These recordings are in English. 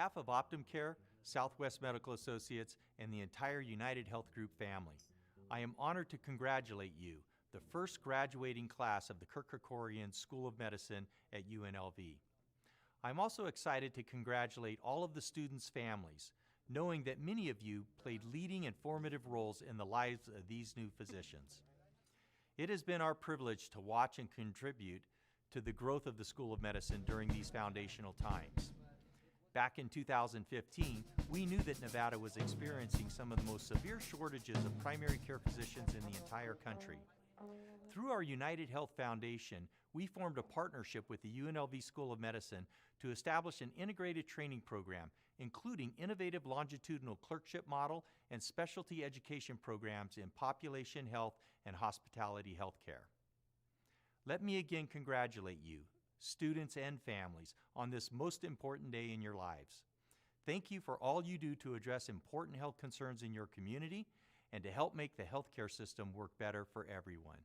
behalf of OptumCare, Southwest Medical Associates, and the entire United Health Group family, I am honored to congratulate you, the first graduating class of the Kerkorian School of Medicine at UNLV. I'm also excited to congratulate all of the students' families, knowing that many of you played leading and formative roles in the lives of these new physicians. It has been our privilege to watch and contribute to the growth of the School of Medicine during these foundational times. Back in 2015, we knew that Nevada was experiencing some of the most severe shortages of primary care physicians in the entire country. Through our United Health Foundation, we formed a partnership with the UNLV School of Medicine to establish an integrated training program, including innovative longitudinal clerkship model and specialty education programs in population health and hospitality healthcare. Let me again congratulate you, students and families, on this most important day in your lives. Thank you for all you do to address important health concerns in your community and to help make the healthcare system work better for everyone.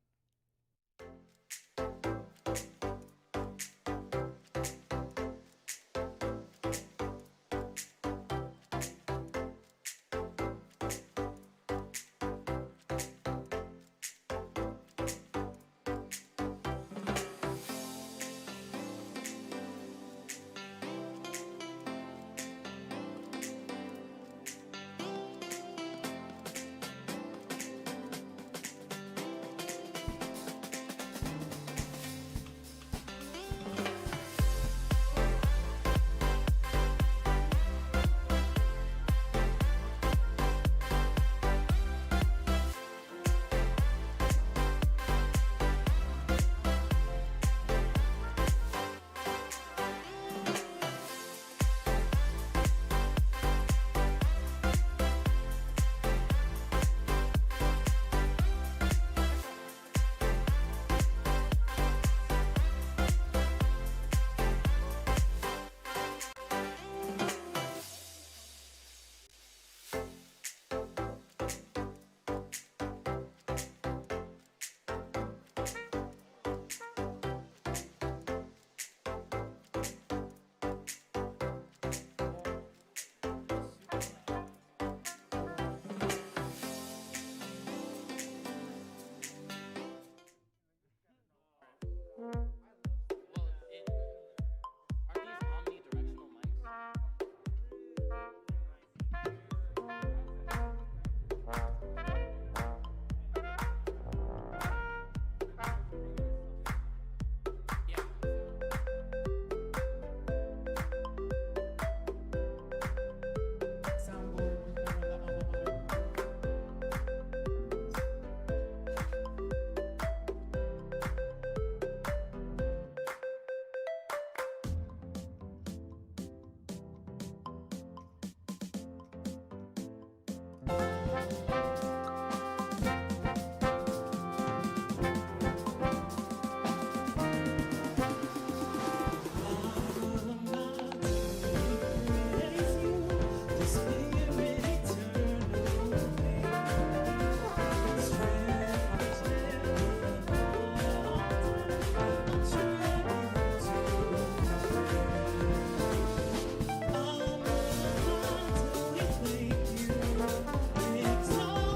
Exalt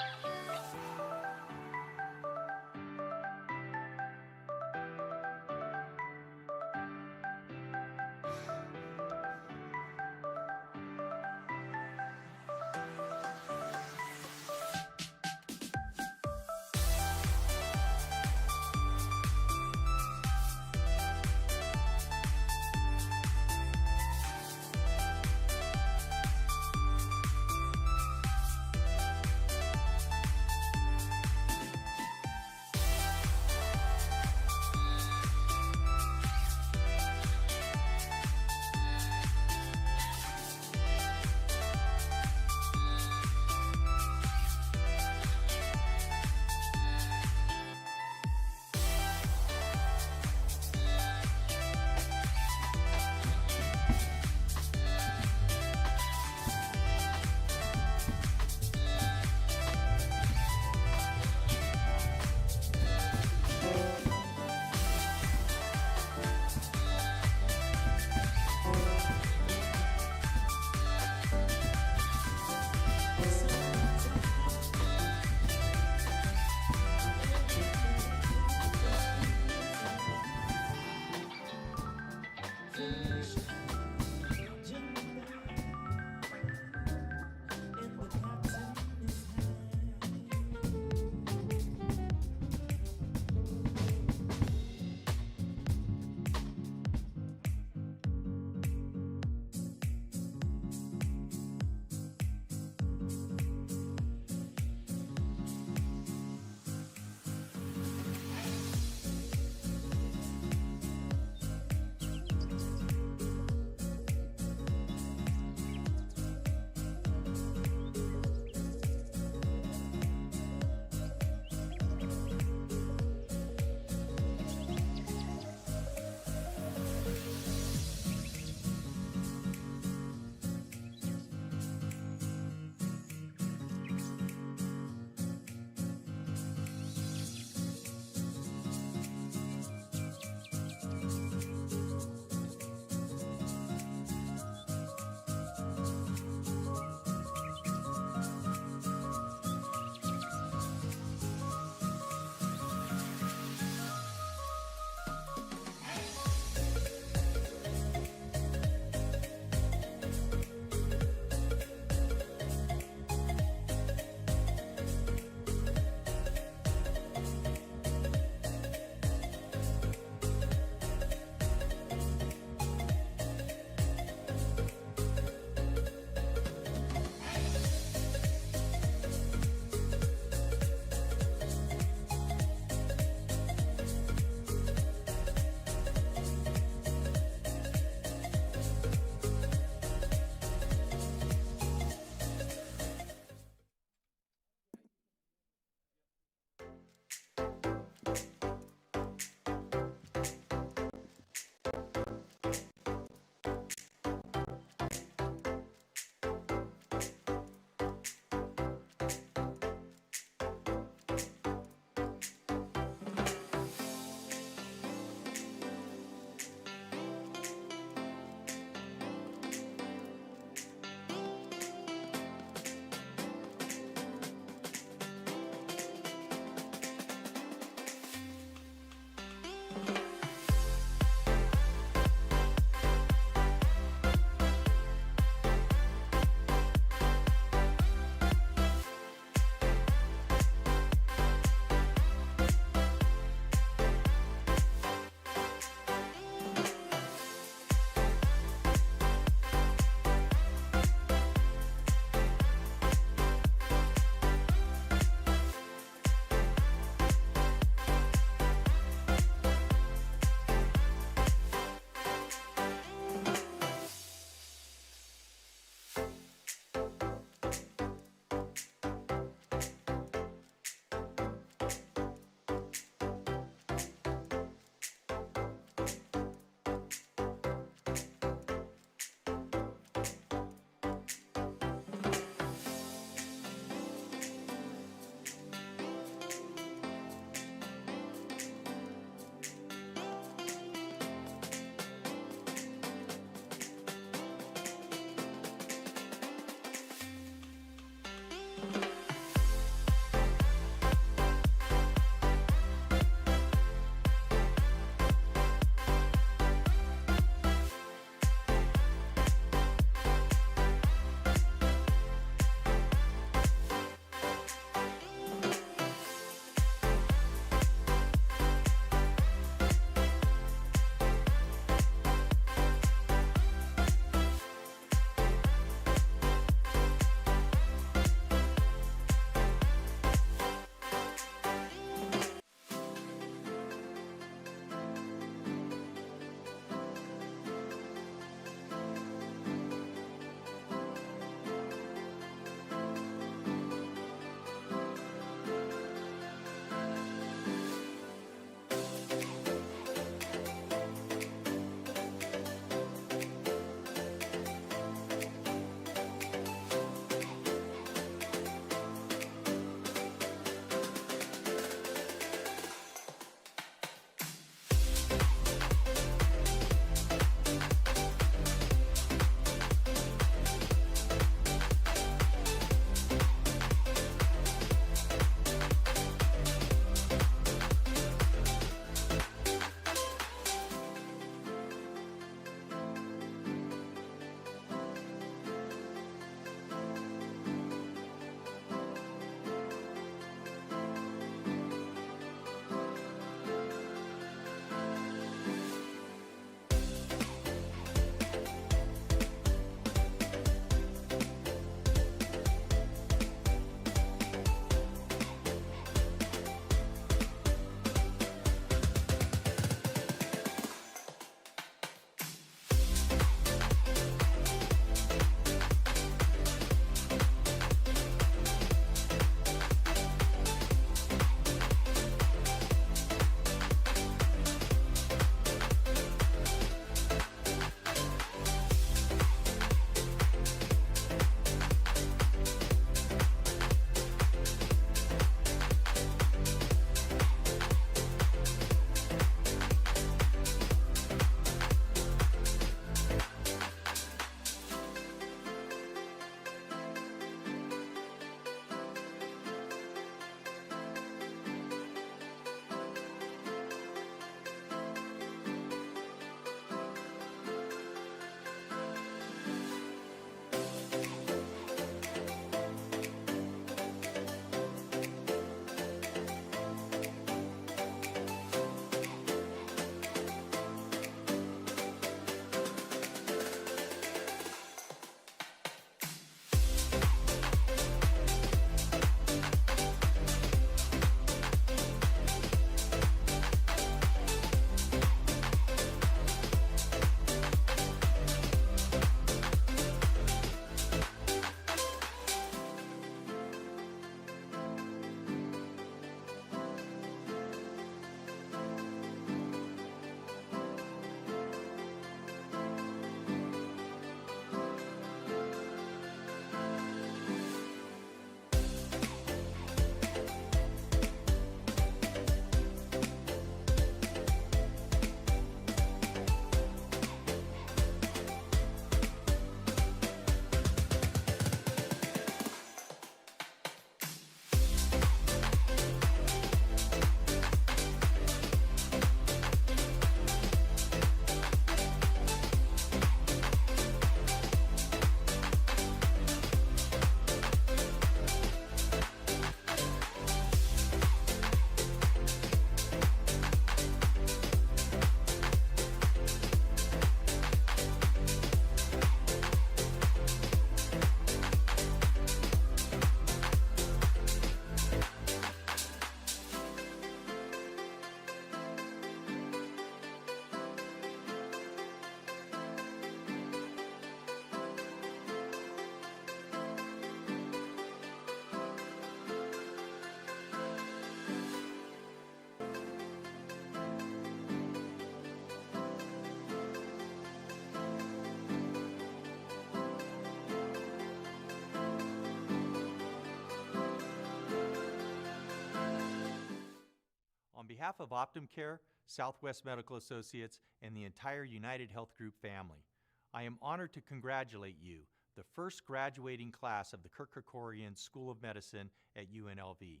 behalf of OptumCare, Southwest Medical Associates, and the entire United Health Group family, I am honored to congratulate you, the first graduating class of the Kerkorian School of Medicine at UNLV.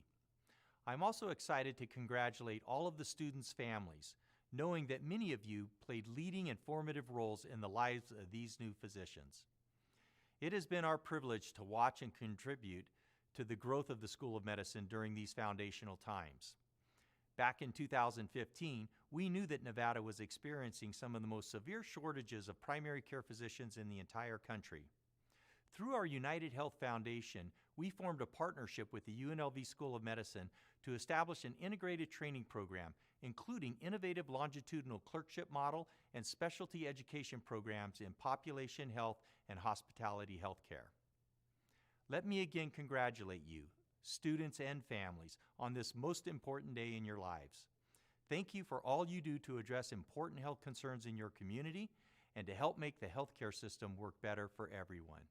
I'm also excited to congratulate all of the students' families, knowing that many of you played leading and formative roles in the lives of these new physicians. It has been our privilege to watch and contribute to the growth of the School of Medicine during these foundational times. Back in 2015, we knew that Nevada was experiencing some of the most severe shortages of primary care physicians in the entire country. Through our United Health Foundation, we formed a partnership with the UNLV School of Medicine to establish an integrated training program, including innovative longitudinal clerkship model and specialty education programs in population health and hospitality healthcare. Let me again congratulate you, students and families, on this most important day in your lives. Thank you for all you do to address important health concerns in your community and to help make the healthcare system work better for everyone.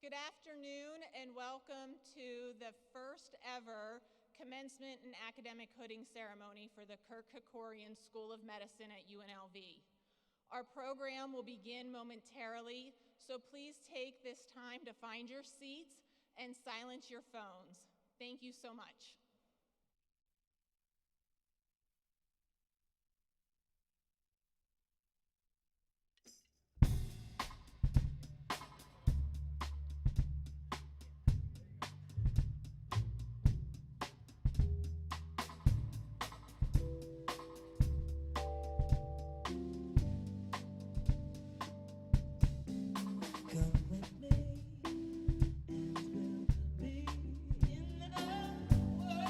Good afternoon and welcome to the first ever commencement and academic hooding ceremony for the Kerkorian School of Medicine at UNLV. Our program will begin momentarily, so please take this time to find your seats and silence your phones. Thank you so much. Come with me, and we'll be in the world.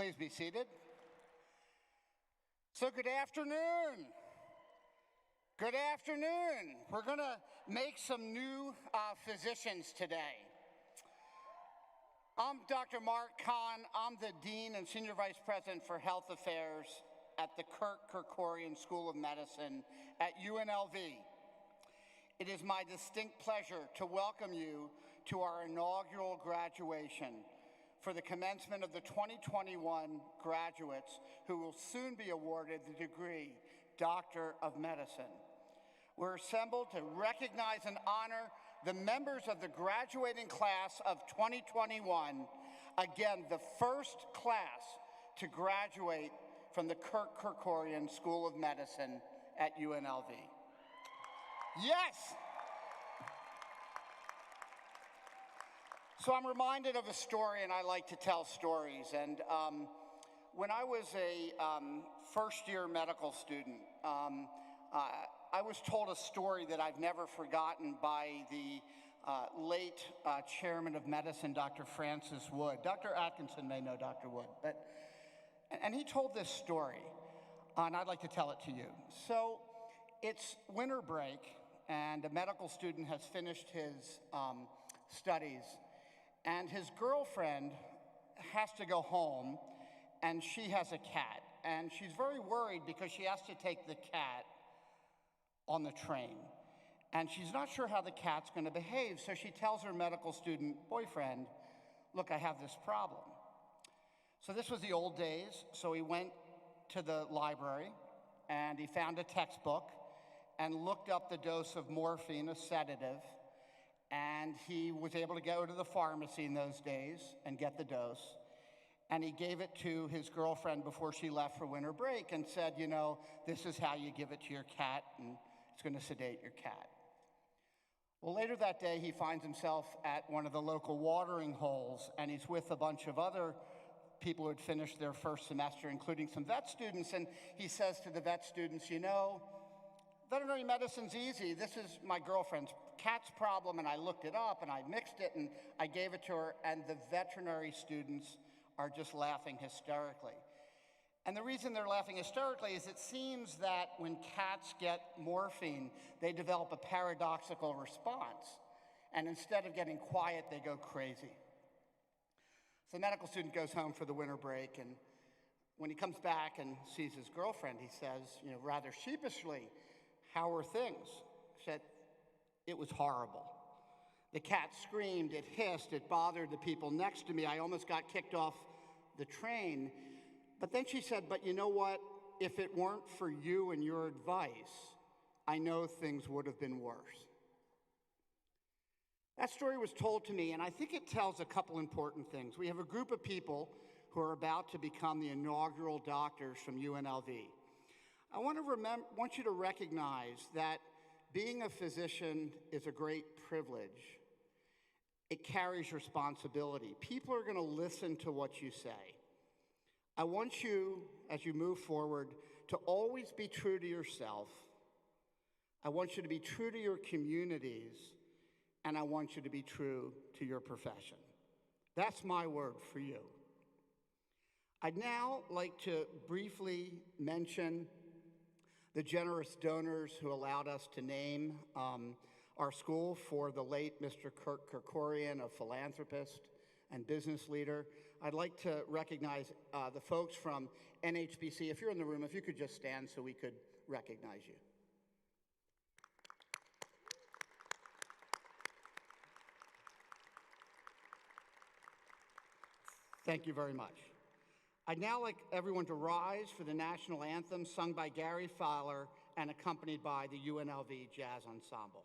Please be seated. So good afternoon. Good afternoon. We're going to make some new physicians today. I'm Dr. Mark Kahn. I'm the Dean and Senior Vice President for Health Affairs at the Kerkorian School of Medicine at UNLV. It is my distinct pleasure to welcome you to our inaugural graduation for the commencement of the 2021 graduates who will soon be awarded the degree Doctor of Medicine. We're assembled to recognize and honor the members of the graduating class of 2021, again, the first class to graduate from the Kerkorian School of Medicine at UNLV. Yes! So I'm reminded of a story, and I like to tell stories. And when I was a first-year medical student, I was told a story that I've never forgotten by the late chairman of medicine, Dr. Francis Wood. Dr. Atkinson may know Dr. Wood, and he told this story, and I'd like to tell it to you. So it's winter break, and a medical student has finished his studies, and his girlfriend has to go home, and she has a cat, and she's very worried because she has to take the cat on the train, and she's not sure how the cat's going to behave, so she tells her medical student boyfriend, look, I have this problem. So this was the old days, so he went to the library, and he found a textbook and looked up the dose of morphine, a sedative, and he was able to go to the pharmacy in those days and get the dose. And he gave it to his girlfriend before she left for winter break and said, you know, this is how you give it to your cat, and it's going to sedate your cat. Well, later that day, he finds himself at one of the local watering holes, and he's with a bunch of other people who had finished their first semester, including some vet students, and he says to the vet students, you know, veterinary medicine's easy. This is my girlfriend's cat's problem, and I looked it up, and I mixed it, and I gave it to her, and the veterinary students are just laughing hysterically. And the reason they're laughing hysterically is it seems that when cats get morphine, they develop a paradoxical response. And instead of getting quiet, they go crazy. So the medical student goes home for the winter break, and when he comes back and sees his girlfriend, he says, you know, rather sheepishly, how are things? She said, it was horrible. The cat screamed, it hissed, it bothered the people next to me. I almost got kicked off the train. But then she said, but you know what? If it weren't for you and your advice, I know things would have been worse. That story was told to me, and I think it tells a couple important things. We have a group of people who are about to become the inaugural doctors from UNLV. I want you to recognize that being a physician is a great privilege. It carries responsibility. People are going to listen to what you say. I want you, as you move forward, to always be true to yourself. I want you to be true to your communities, and I want you to be true to your profession. That's my word for you. I'd now like to briefly mention the generous donors who allowed us to name our school for the late Mr. Kirk Kerkorian, a philanthropist and business leader. I'd like to recognize the folks from NHBC. If you're in the room, if you could just stand so we could recognize you. Thank you very much. I'd now like everyone to rise for the national anthem sung by Gary Fowler and accompanied by the UNLV Jazz Ensemble.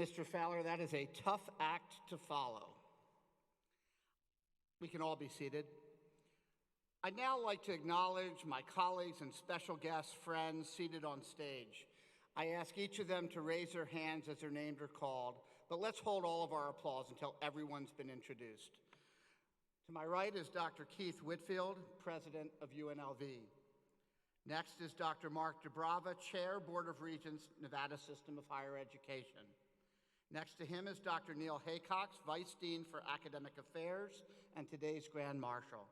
Mr. Fowler, that is a tough act to follow. We can all be seated. I'd now like to acknowledge my colleagues and special guests, friends seated on stage. I ask each of them to raise their hands as their names are called, but let's hold all of our applause until everyone's been introduced. To my right is Dr. Keith Whitfield, President of UNLV. Next is Dr. Mark DeBrava, Chair, Board of Regents, Nevada System of Higher Education. Next to him is Dr. Neil Haycox, Vice Dean for Academic Affairs and today's Grand Marshal.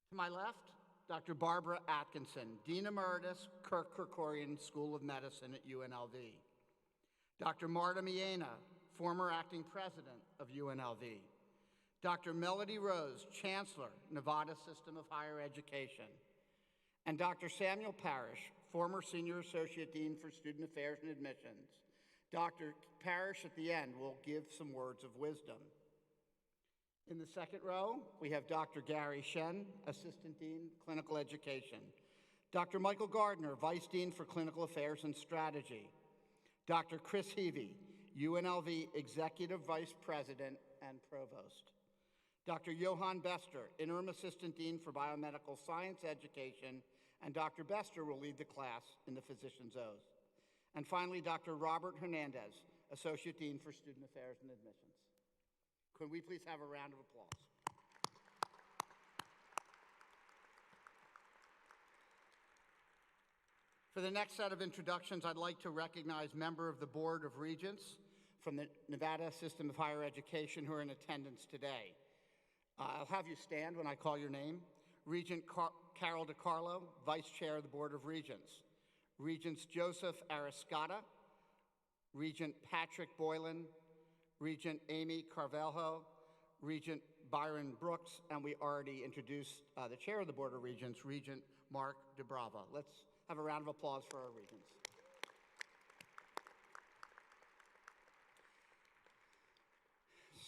To my left, Dr. Barbara Atkinson, Dean Emeritus, Kerkorian School of Medicine at UNLV. Dr. Marta Miena, former acting president of UNLV. Dr. Melody Rose, Chancellor, Nevada System of Higher Education. And Dr. Samuel Parrish, former Senior Associate Dean for Student Affairs and Admissions. Dr. Parrish at the end will give some words of wisdom. In the second row, we have Dr. Gary Shen, Assistant Dean, Clinical Education. Dr. Michael Gardner, Vice Dean for Clinical Affairs and Strategy. Dr. Chris Heavey, UNLV Executive Vice President and Provost. Dr. Johan Bester, Interim Assistant Dean for Biomedical Science Education, and Dr. Bester will lead the class in the Physician's Oath. And finally, Dr. Robert Hernandez, Associate Dean for Student Affairs and Admissions. Could we please have a round of applause? For the next set of introductions, I'd like to recognize member of the Board of Regents from the Nevada System of Higher Education who are in attendance today. I'll have you stand when I call your name. Regent Carol DiCarlo, Vice Chair of the Board of Regents. Regents Joseph Ariscata, Regent Patrick Boylan, Regent Amy Carvalho, Regent Byron Brooks, and we already introduced the Chair of the Board of Regents, Regent Mark DeBrava. Let's have a round of applause for our regents.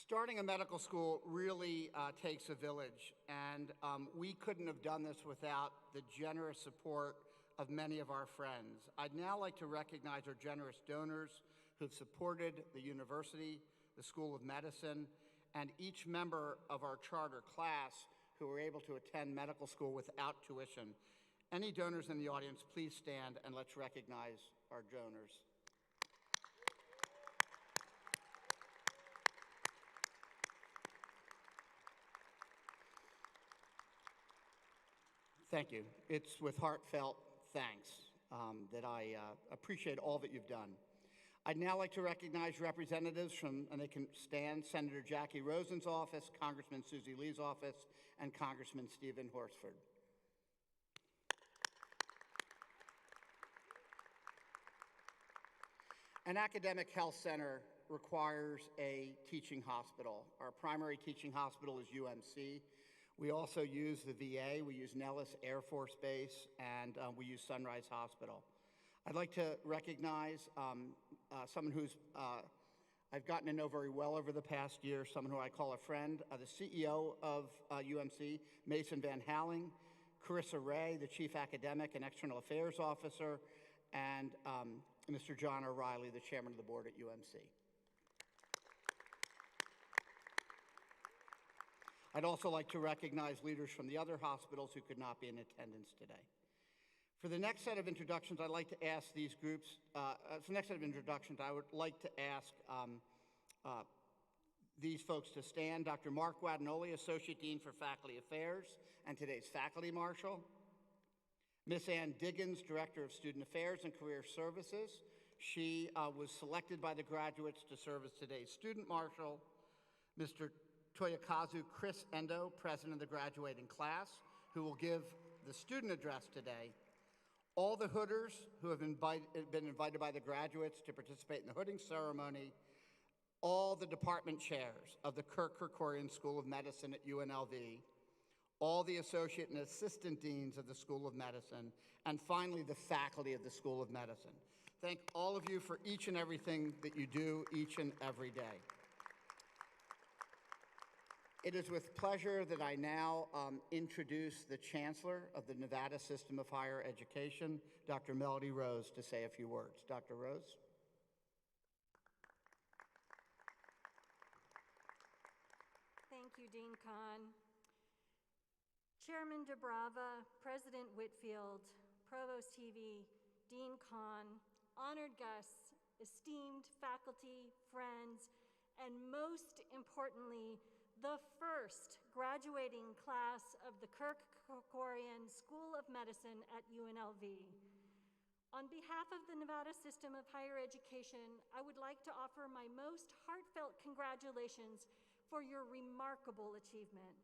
Starting a medical school really takes a village, and we couldn't have done this without the generous support of many of our friends. I'd now like to recognize our generous donors who've supported the university, the School of Medicine, and each member of our charter class who were able to attend medical school without tuition. Any donors in the audience, please stand and let's recognize our donors. Thank you. It's with heartfelt thanks that I appreciate all that you've done. I'd now like to recognize representatives from, and they can stand, Senator Jackie Rosen's office, Congressman Susie Lee's office, and Congressman Stephen Horsford. An academic health center requires a teaching hospital. Our primary teaching hospital is UMC. We also use the VA, we use Nellis Air Force Base, and we use Sunrise Hospital. I'd like to recognize someone who's I've gotten to know very well over the past year, someone who I call a friend, the CEO of UMC, Mason Van Halling, Carissa Ray, the Chief Academic and External Affairs Officer, and Mr. John O'Reilly, the Chairman of the Board at UMC. I'd also like to recognize leaders from the other hospitals who could not be in attendance today. For the next set of introductions, I'd like to ask these groups, I would like to ask these folks to stand. Dr. Mark Guadagnoli, Associate Dean for Faculty Affairs and today's Faculty Marshal. Miss Ann Diggins, Director of Student Affairs and Career Services. She was selected by the graduates to serve as today's Student Marshal. Mr. Toyokazu Chris Endo, President of the graduating class, who will give the student address today. All the Hooders who have been invited by the graduates to participate in the hooding ceremony. All the department chairs of the Kerkorian School of Medicine at UNLV. All the associate and assistant deans of the School of Medicine. And finally, the faculty of the School of Medicine. Thank all of you for each and everything that you do each and every day. It is with pleasure that I now introduce the Chancellor of the Nevada System of Higher Education, Dr. Melody Rose, to say a few words. Dr. Rose. Thank you, Dean Kahn. Chairman DeBrava, President Whitfield, Provost Heavey, Dean Kahn, honored guests, esteemed faculty, friends, and most importantly, the first graduating class of the Kerkorian School of Medicine at UNLV. On behalf of the Nevada System of Higher Education, I would like to offer my most heartfelt congratulations for your remarkable achievement.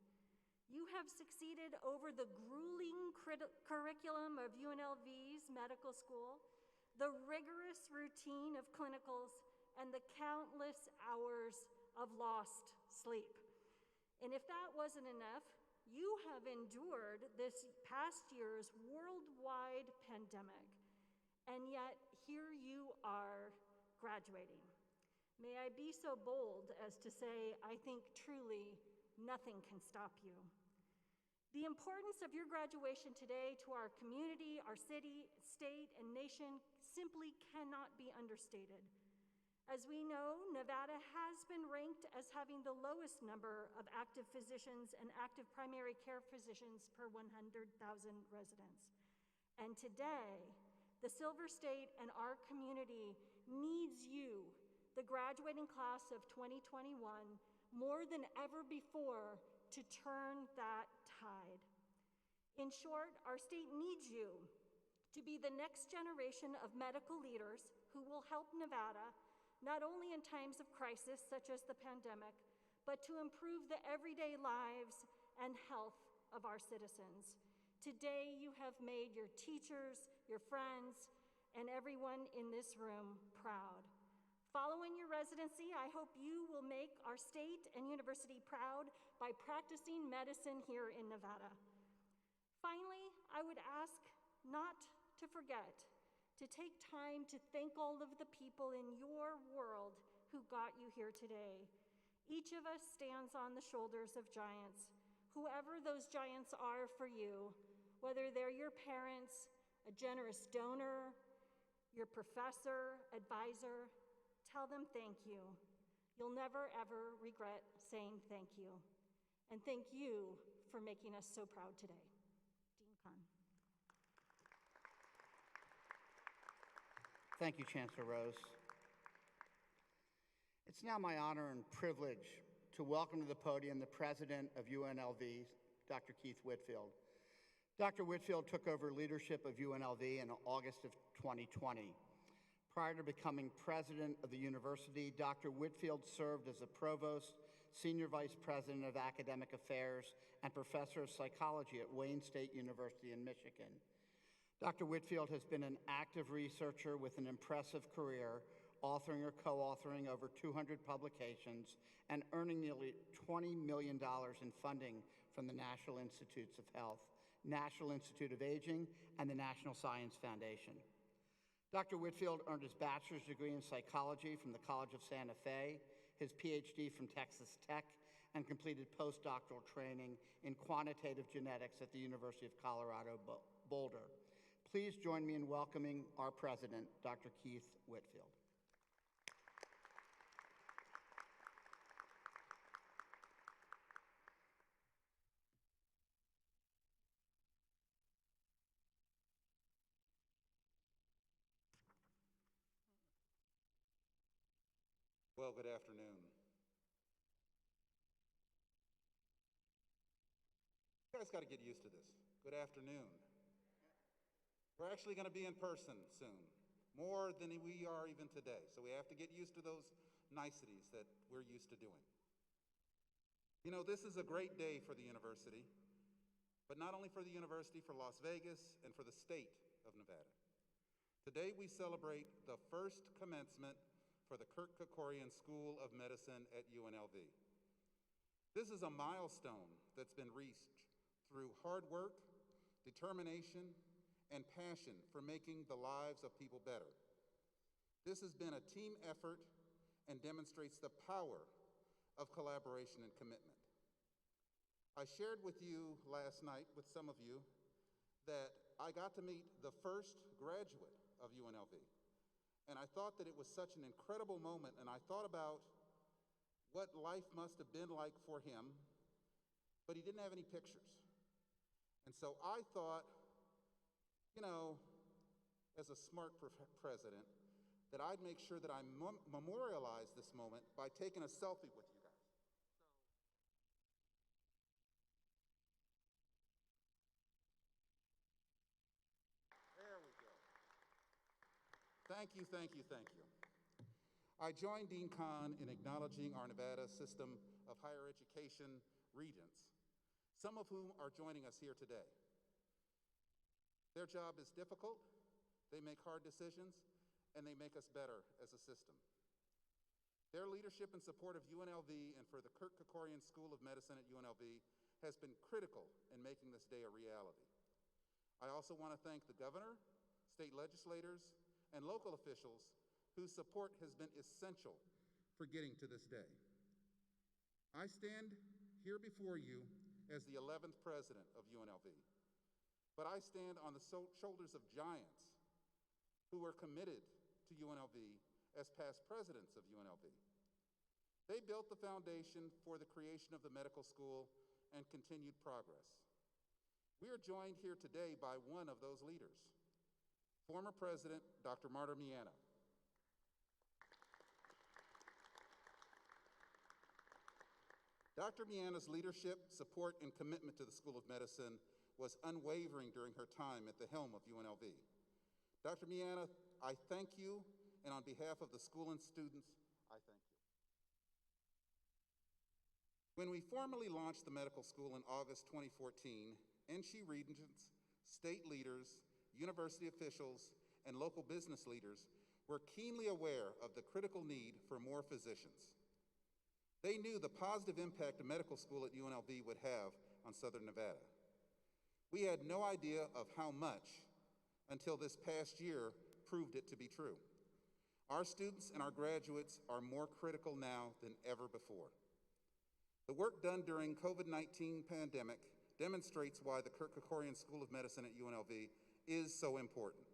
You have succeeded over the grueling curriculum of UNLV's medical school, the rigorous routine of clinicals, and the countless hours of lost sleep. And if that wasn't enough, you have endured this past year's worldwide pandemic, and yet here you are graduating. May I be so bold as to say, I think truly nothing can stop you. The importance of your graduation today to our community, our city, state, and nation simply cannot be understated. As we know, Nevada has been ranked as having the lowest number of active physicians and active primary care physicians per 100,000 residents. And today, the Silver State and our community needs you, the graduating class of 2021, more than ever before to turn that tide. In short, our state needs you to be the next generation of medical leaders who will help Nevada not only in times of crisis such as the pandemic, but to improve the everyday lives and health of our citizens. Today, you have made your teachers, your friends, and everyone in this room proud. Following your residency, I hope you will make our state and university proud by practicing medicine here in Nevada. Finally, I would ask not to forget to take time to thank all of the people in your world who got you here today. Each of us stands on the shoulders of giants, whoever those giants are for you, whether they're your parents, a generous donor, your professor, advisor, tell them thank you. You'll never ever regret saying thank you. And thank you for making us so proud today. Dean Kahn. Thank you, Chancellor Rose. It's now my honor and privilege to welcome to the podium the president of UNLV, Dr. Keith Whitfield. Dr. Whitfield took over leadership of UNLV in August of 2020. Prior to becoming president of the university, Dr. Whitfield served as a provost, senior vice president of academic affairs, and professor of psychology at Wayne State University in Michigan. Dr. Whitfield has been an active researcher with an impressive career, authoring or co-authoring over 200 publications and earning nearly $20 million in funding from the National Institutes of Health, National Institute of Aging, and the National Science Foundation. Dr. Whitfield earned his bachelor's degree in psychology from the College of Santa Fe, his PhD from Texas Tech, and completed postdoctoral training in quantitative genetics at the University of Colorado Boulder. Please join me in welcoming our president, Dr. Keith Whitfield. Well, good afternoon. You guys got to get used to this. Good afternoon. We're actually going to be in person soon, more than we are even today. So we have to get used to those niceties that we're used to doing. You know, this is a great day for the university, but not only for the university, for Las Vegas and for the state of Nevada. Today we celebrate the first commencement for the Kerkorian School of Medicine at UNLV. This is a milestone that's been reached through hard work, determination, and passion for making the lives of people better. This has been a team effort and demonstrates the power of collaboration and commitment. I shared with you last night, with some of you, that I got to meet the first graduate of UNLV. And I thought that it was such an incredible moment, and I thought about what life must have been like for him, but he didn't have any pictures. And so I thought, you know, as a smart president, that I'd make sure that I memorialize this moment by taking a selfie with you guys. There we go. Thank you, thank you, thank you. I joined Dean Kahn in acknowledging our Nevada system of higher education regents, some of whom are joining us here today. Their job is difficult, they make hard decisions, and they make us better as a system. Their leadership and support of UNLV and for the Kerkorian School of Medicine at UNLV has been critical in making this day a reality. I also want to thank the governor, state legislators, and local officials whose support has been essential for getting to this day. I stand here before you as the 11th president of UNLV, but I stand on the shoulders of giants who were committed to UNLV as past presidents of UNLV. They built the foundation for the creation of the medical school and continued progress. We are joined here today by one of those leaders, former President Dr. Marta Miano. Dr. Miano's leadership, support, and commitment to the School of Medicine was unwavering during her time at the helm of UNLV. Dr. Miano, I thank you, and on behalf of the school and students, I thank you. When we formally launched the medical school in August 2014, NC regents, state leaders, university officials, and local business leaders were keenly aware of the critical need for more physicians. They knew the positive impact a medical school at UNLV would have on Southern Nevada. We had no idea of how much until this past year proved it to be true. Our students and our graduates are more critical now than ever before. The work done during COVID-19 pandemic demonstrates why the Kerkorian School of Medicine at UNLV is so important.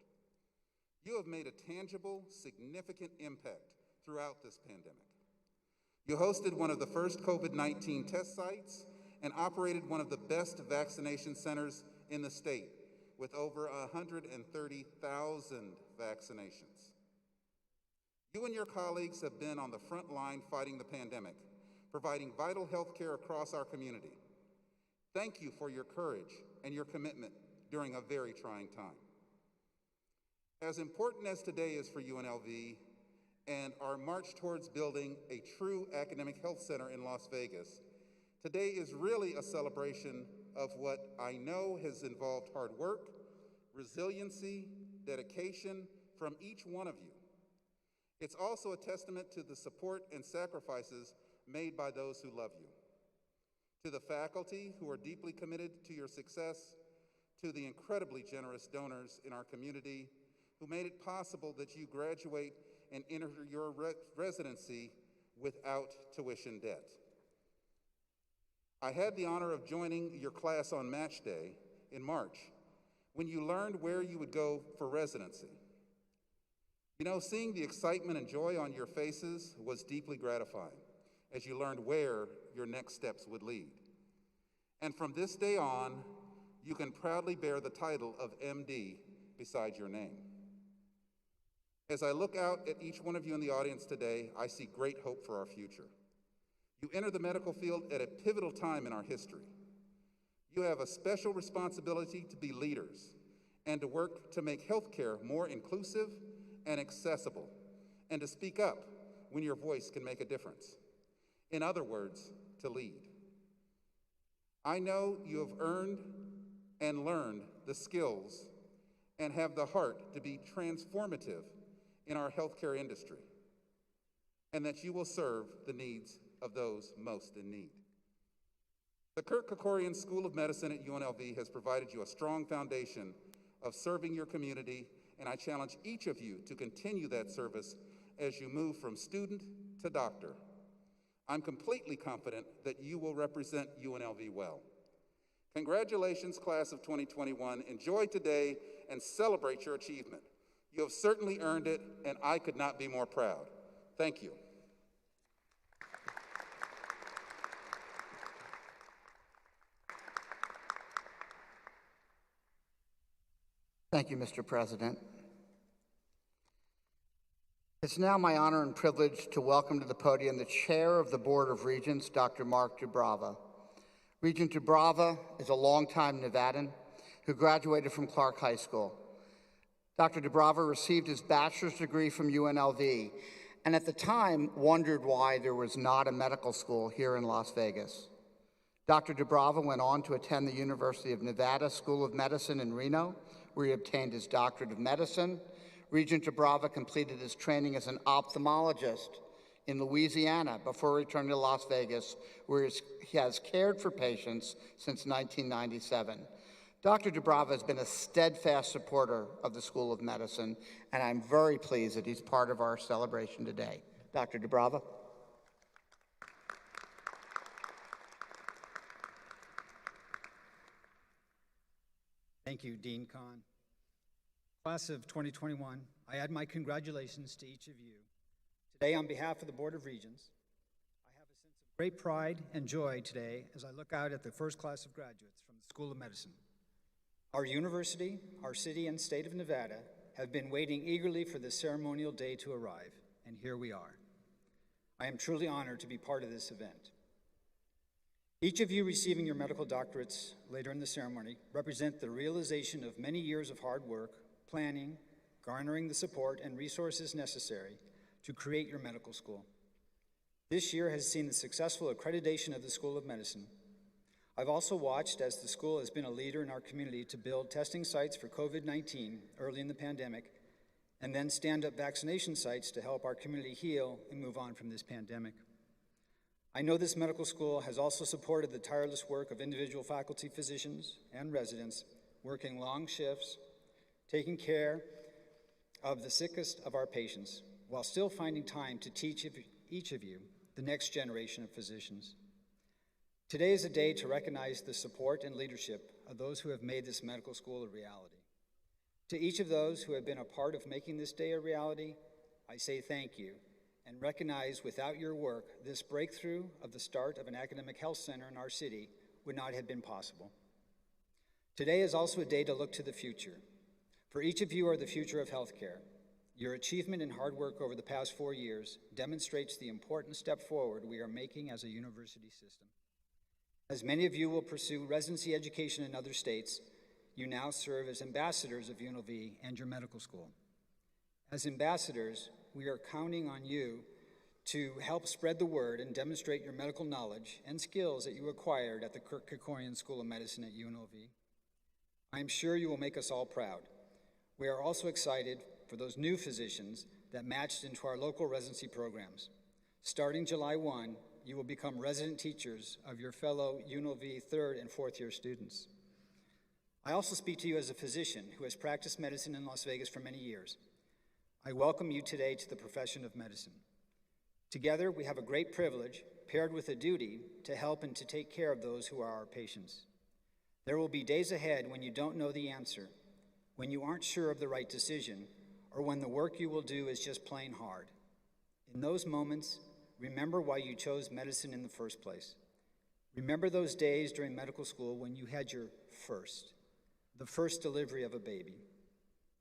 You have made a tangible, significant impact throughout this pandemic. You hosted one of the first COVID-19 test sites and operated one of the best vaccination centers in the state with over 130,000 vaccinations. You and your colleagues have been on the front line fighting the pandemic, providing vital health care across our community. Thank you for your courage and your commitment during a very trying time. As important as today is for UNLV and our march towards building a true academic health center in Las Vegas, today is really a celebration of what I know has involved hard work, resiliency, dedication from each one of you. It's also a testament to the support and sacrifices made by those who love you. To the faculty who are deeply committed to your success, to the incredibly generous donors in our community who made it possible that you graduate and enter your residency without tuition debt. I had the honor of joining your class on match day in March when you learned where you would go for residency. You know, seeing the excitement and joy on your faces was deeply gratifying as you learned where your next steps would lead. And from this day on, you can proudly bear the title of MD beside your name. As I look out at each one of you in the audience today, I see great hope for our future. You enter the medical field at a pivotal time in our history. You have a special responsibility to be leaders and to work to make healthcare more inclusive and accessible, and to speak up when your voice can make a difference. In other words, to lead. I know you have earned and learned the skills and have the heart to be transformative in our healthcare industry, and that you will serve the needs of those most in need. The Kerkorian School of Medicine at UNLV has provided you a strong foundation of serving your community, and I challenge each of you to continue that service as you move from student to doctor. I'm completely confident that you will represent UNLV well. Congratulations, class of 2021. Enjoy today and celebrate your achievement. You have certainly earned it, and I could not be more proud. Thank you. Thank you, Mr. President. It's now my honor and privilege to welcome to the podium the Chair of the Board of Regents, Dr. Mark Dubrava. Regent Dubrava is a longtime Nevadan who graduated from Clark High School. Dr. Dubrava received his bachelor's degree from UNLV, and at the time wondered why there was not a medical school here in Las Vegas. Dr. Dubrava went on to attend the University of Nevada School of Medicine in Reno, where he obtained his doctorate of medicine. Regent Dubrava completed his training as an ophthalmologist in Louisiana before returning to Las Vegas, where he has cared for patients since 1997. Dr. Dubrava has been a steadfast supporter of the School of Medicine, and I'm very pleased that he's part of our celebration today. Dr. Dubrava. Thank you, Dean Kahn. Class of 2021, I add my congratulations to each of you. Today, on behalf of the Board of Regents, I have a sense of great pride and joy today as I look out at the first class of graduates from the School of Medicine. Our university, our city, and state of Nevada have been waiting eagerly for this ceremonial day to arrive, and here we are. I am truly honored to be part of this event. Each of you receiving your medical doctorates later in the ceremony represent the realization of many years of hard work, planning, garnering the support and resources necessary to create your medical school. This year has seen the successful accreditation of the School of Medicine. I've also watched as the school has been a leader in our community to build testing sites for COVID-19 early in the pandemic, and then stand up vaccination sites to help our community heal and move on from this pandemic. I know this medical school has also supported the tireless work of individual faculty, physicians, and residents working long shifts, taking care of the sickest of our patients, while still finding time to teach each of you the next generation of physicians. Today is a day to recognize the support and leadership of those who have made this medical school a reality. To each of those who have been a part of making this day a reality, I say thank you, and recognize without your work, this breakthrough of the start of an academic health center in our city would not have been possible. Today is also a day to look to the future. For each of you are the future of healthcare. Your achievement and hard work over the past 4 years demonstrates the important step forward we are making as a university system. As many of you will pursue residency education in other states, you now serve as ambassadors of UNLV and your medical school. As ambassadors, we are counting on you to help spread the word and demonstrate your medical knowledge and skills that you acquired at the Kerkorian School of Medicine at UNLV. I am sure you will make us all proud. We are also excited for those new physicians that matched into our local residency programs. Starting July 1, you will become resident teachers of your fellow UNLV 3rd and 4th year students. I also speak to you as a physician who has practiced medicine in Las Vegas for many years. I welcome you today to the profession of medicine. Together, we have a great privilege paired with a duty to help and to take care of those who are our patients. There will be days ahead when you don't know the answer, when you aren't sure of the right decision, or when the work you will do is just plain hard. In those moments, remember why you chose medicine in the first place. Remember those days during medical school when you had your the first delivery of a baby,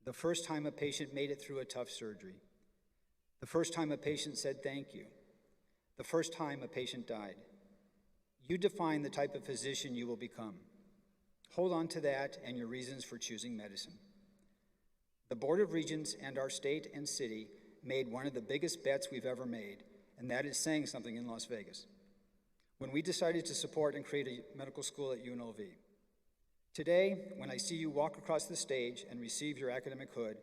the first time a patient made it through a tough surgery, the first time a patient said thank you, the first time a patient died. You define the type of physician you will become. Hold on to that and your reasons for choosing medicine. The Board of Regents and our state and city made one of the biggest bets we've ever made, and that is saying something in Las Vegas, when we decided to support and create a medical school at UNLV. Today, when I see you walk across the stage and receive your academic hood,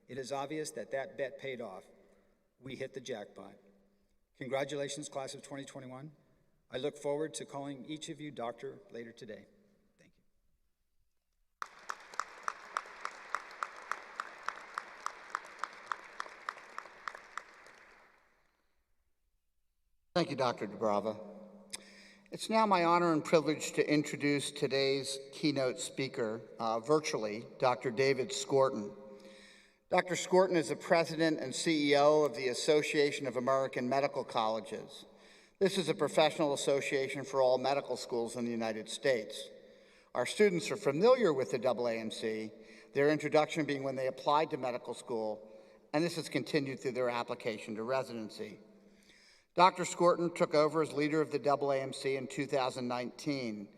it is obvious that that bet paid off. We hit the jackpot. Congratulations, class of 2021. I look forward to calling each of you doctor later today. Thank you. Thank you, Dr. Dubrava. It's now my honor and privilege to introduce today's keynote speaker, virtually, Dr. David Skorton. Dr. Skorton is the president and CEO of the Association of American Medical Colleges. This is a professional association for all medical schools in the United States. Our students are familiar with the AAMC, their introduction being when they applied to medical school, and this has continued through their application to residency. Dr. Skorton took over as leader of the AAMC in 2019,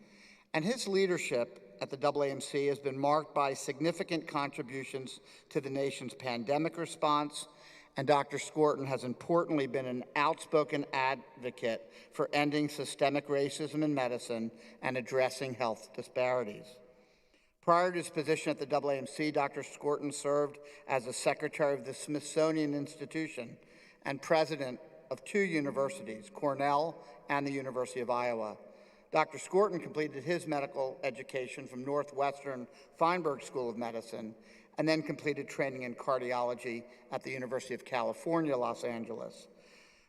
and his leadership at the AAMC has been marked by significant contributions to the nation's pandemic response, and Dr. Skorton has importantly been an outspoken advocate for ending systemic racism in medicine and addressing health disparities. Prior to his position at the AAMC, Dr. Skorton served as the secretary of the Smithsonian Institution and president of 2 universities, Cornell and the University of Iowa. Dr. Skorton completed his medical education from Northwestern Feinberg School of Medicine and then completed training in cardiology at the University of California, Los Angeles.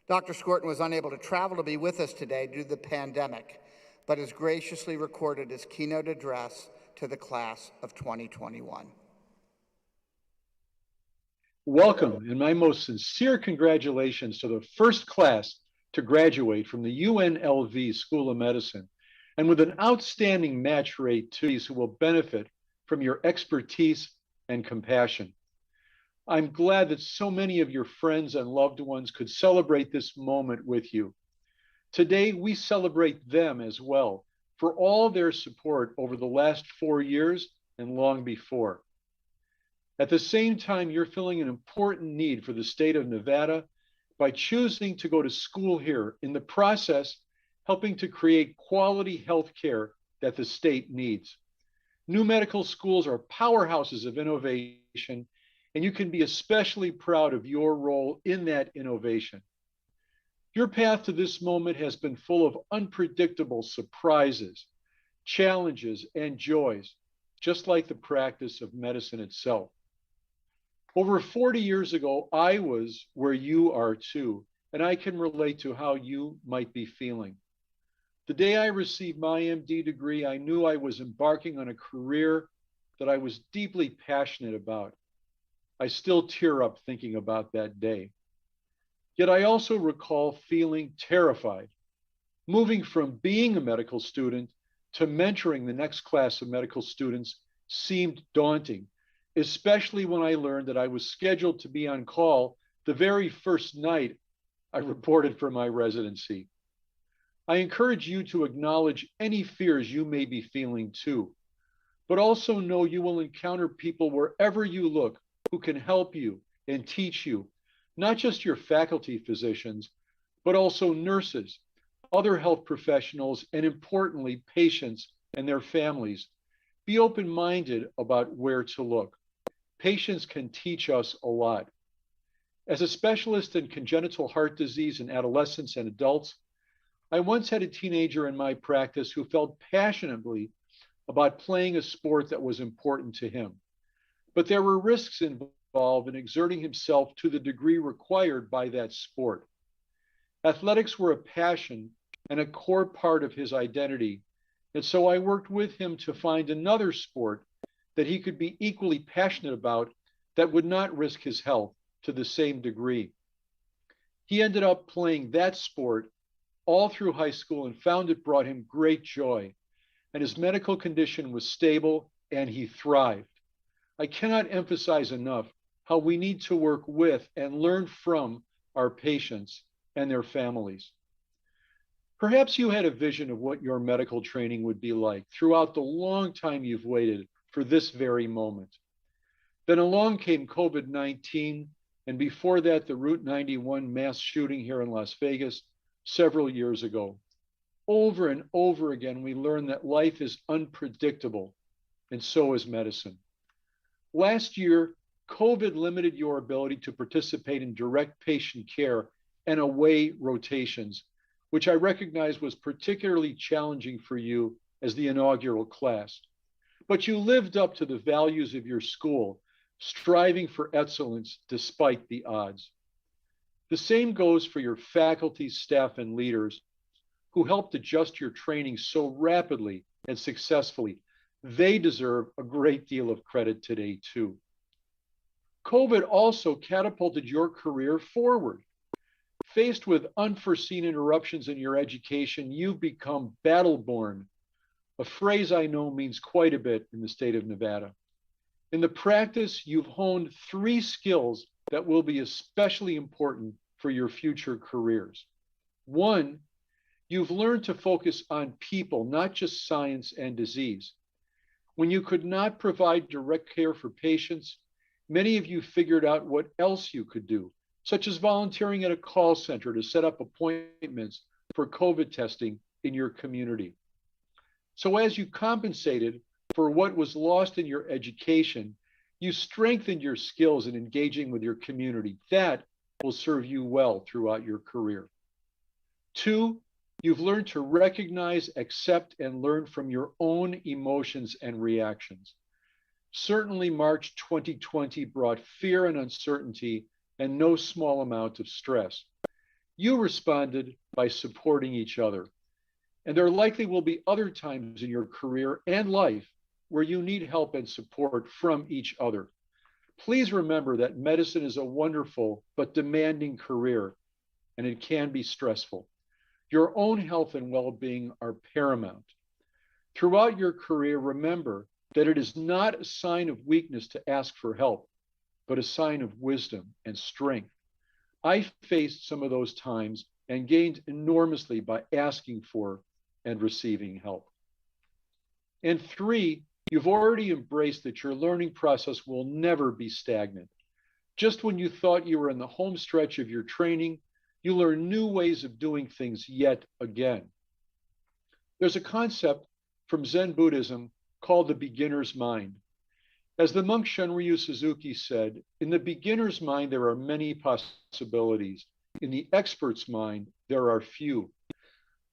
Dr. Skorton was unable to travel to be with us today due to the pandemic, but has graciously recorded his keynote address to the class of 2021. Welcome, and my most sincere congratulations to the first class to graduate from the UNLV School of Medicine, and with an outstanding match rate to these who will benefit from your expertise and compassion. I'm glad that so many of your friends and loved ones could celebrate this moment with you. Today, we celebrate them as well for all their support over the last 4 years and long before. At the same time, you're filling an important need for the state of Nevada by choosing to go to school here, in the process, helping to create quality health care that the state needs. New medical schools are powerhouses of innovation, and you can be especially proud of your role in that innovation. Your path to this moment has been full of unpredictable surprises, challenges, and joys, just like the practice of medicine itself. Over 40 years ago, I was where you are too, and I can relate to how you might be feeling. The day I received my MD degree, I knew I was embarking on a career that I was deeply passionate about. I still tear up thinking about that day. Yet I also recall feeling terrified, moving from being a medical student to mentoring the next class of medical students seemed daunting, especially when I learned that I was scheduled to be on call the very first night I reported for my residency. I encourage you to acknowledge any fears you may be feeling too, but also know you will encounter people wherever you look who can help you and teach you, not just your faculty physicians, but also nurses, other health professionals, and importantly, patients and their families. Be open-minded about where to look. Patients can teach us a lot. As a specialist in congenital heart disease in adolescents and adults, I once had a teenager in my practice who felt passionately about playing a sport that was important to him. But there were risks involved in exerting himself to the degree required by that sport. Athletics were a passion and a core part of his identity, and so I worked with him to find another sport that he could be equally passionate about that would not risk his health to the same degree. He ended up playing that sport all through high school and found it brought him great joy, and his medical condition was stable and he thrived. I cannot emphasize enough how we need to work with and learn from our patients and their families. Perhaps you had a vision of what your medical training would be like throughout the long time you've waited for this very moment. Then along came COVID-19, and before that, the Route 91 mass shooting here in Las Vegas several years ago. Over and over again, we learned that life is unpredictable, and so is medicine. Last year, COVID limited your ability to participate in direct patient care and away rotations, which I recognize was particularly challenging for you as the inaugural class. But you lived up to the values of your school, striving for excellence despite the odds. The same goes for your faculty, staff, and leaders who helped adjust your training so rapidly and successfully. They deserve a great deal of credit today, too. COVID also catapulted your career forward. Faced with unforeseen interruptions in your education, you've become battle-born, a phrase I know means quite a bit in the state of Nevada. In the practice, you've honed 3 skills that will be especially important for your future careers. 1, you've learned to focus on people, not just science and disease. When you could not provide direct care for patients, many of you figured out what else you could do, such as volunteering at a call center to set up appointments for COVID testing in your community. So as you compensated for what was lost in your education, you strengthened your skills in engaging with your community. That will serve you well throughout your career. 2, you've learned to recognize, accept, and learn from your own emotions and reactions. Certainly, March 2020 brought fear and uncertainty and no small amount of stress. You responded by supporting each other. And there likely will be other times in your career and life where you need help and support from each other. Please remember that medicine is a wonderful but demanding career, and it can be stressful. Your own health and well-being are paramount. Throughout your career, remember that it is not a sign of weakness to ask for help, but a sign of wisdom and strength. I faced some of those times and gained enormously by asking for and receiving help. And 3, you've already embraced that your learning process will never be stagnant. Just when you thought you were in the home stretch of your training, you learn new ways of doing things yet again. There's a concept from Zen Buddhism called the beginner's mind. As the monk Shunryu Suzuki said, in the beginner's mind, there are many possibilities. In the expert's mind, there are few.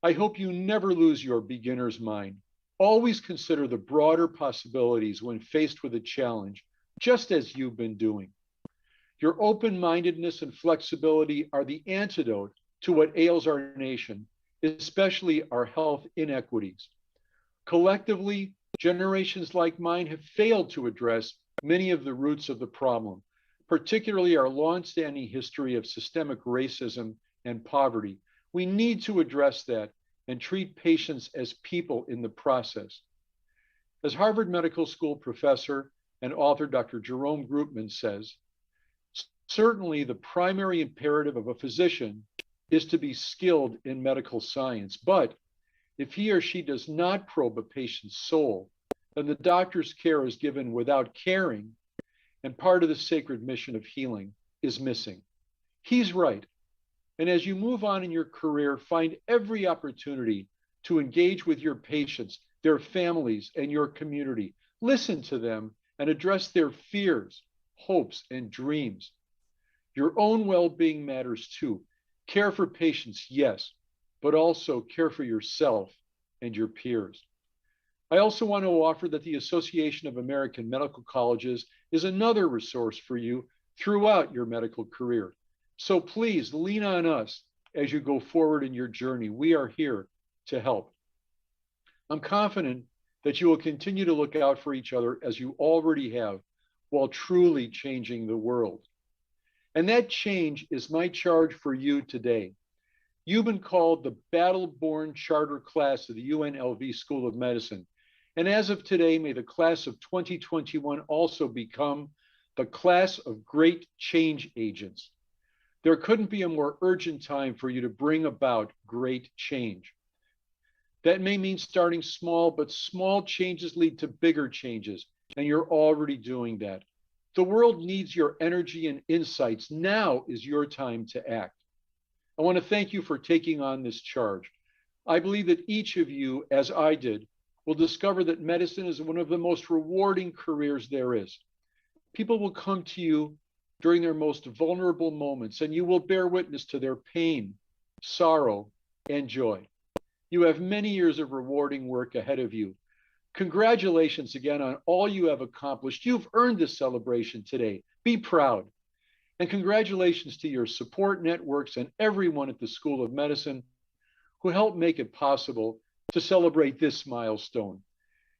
I hope you never lose your beginner's mind. Always consider the broader possibilities when faced with a challenge, just as you've been doing. Your open-mindedness and flexibility are the antidote to what ails our nation, especially our health inequities. Collectively, generations like mine have failed to address many of the roots of the problem, particularly our long-standing history of systemic racism and poverty. We need to address that and treat patients as people in the process. As Harvard Medical School professor and author Dr. Jerome Groopman says, certainly the primary imperative of a physician is to be skilled in medical science, but if he or she does not probe a patient's soul, then the doctor's care is given without caring, and part of the sacred mission of healing is missing. He's right. And as you move on in your career, find every opportunity to engage with your patients, their families, and your community. Listen to them and address their fears, hopes, and dreams. Your own well-being matters too. Care for patients, yes, but also care for yourself and your peers. I also want to offer that the Association of American Medical Colleges is another resource for you throughout your medical career. So please lean on us as you go forward in your journey. We are here to help. I'm confident that you will continue to look out for each other as you already have, while truly changing the world. And that change is my charge for you today. You've been called the battle-born charter class of the UNLV School of Medicine. And as of today, may the class of 2021 also become the class of great change agents. There couldn't be a more urgent time for you to bring about great change. That may mean starting small, but small changes lead to bigger changes, and you're already doing that. The world needs your energy and insights. Now is your time to act. I want to thank you for taking on this charge. I believe that each of you, as I did, will discover that medicine is one of the most rewarding careers there is. People will come to you during their most vulnerable moments, and you will bear witness to their pain, sorrow, and joy. You have many years of rewarding work ahead of you. Congratulations again on all you have accomplished. You've earned this celebration today. Be proud. And congratulations to your support networks and everyone at the School of Medicine who helped make it possible to celebrate this milestone.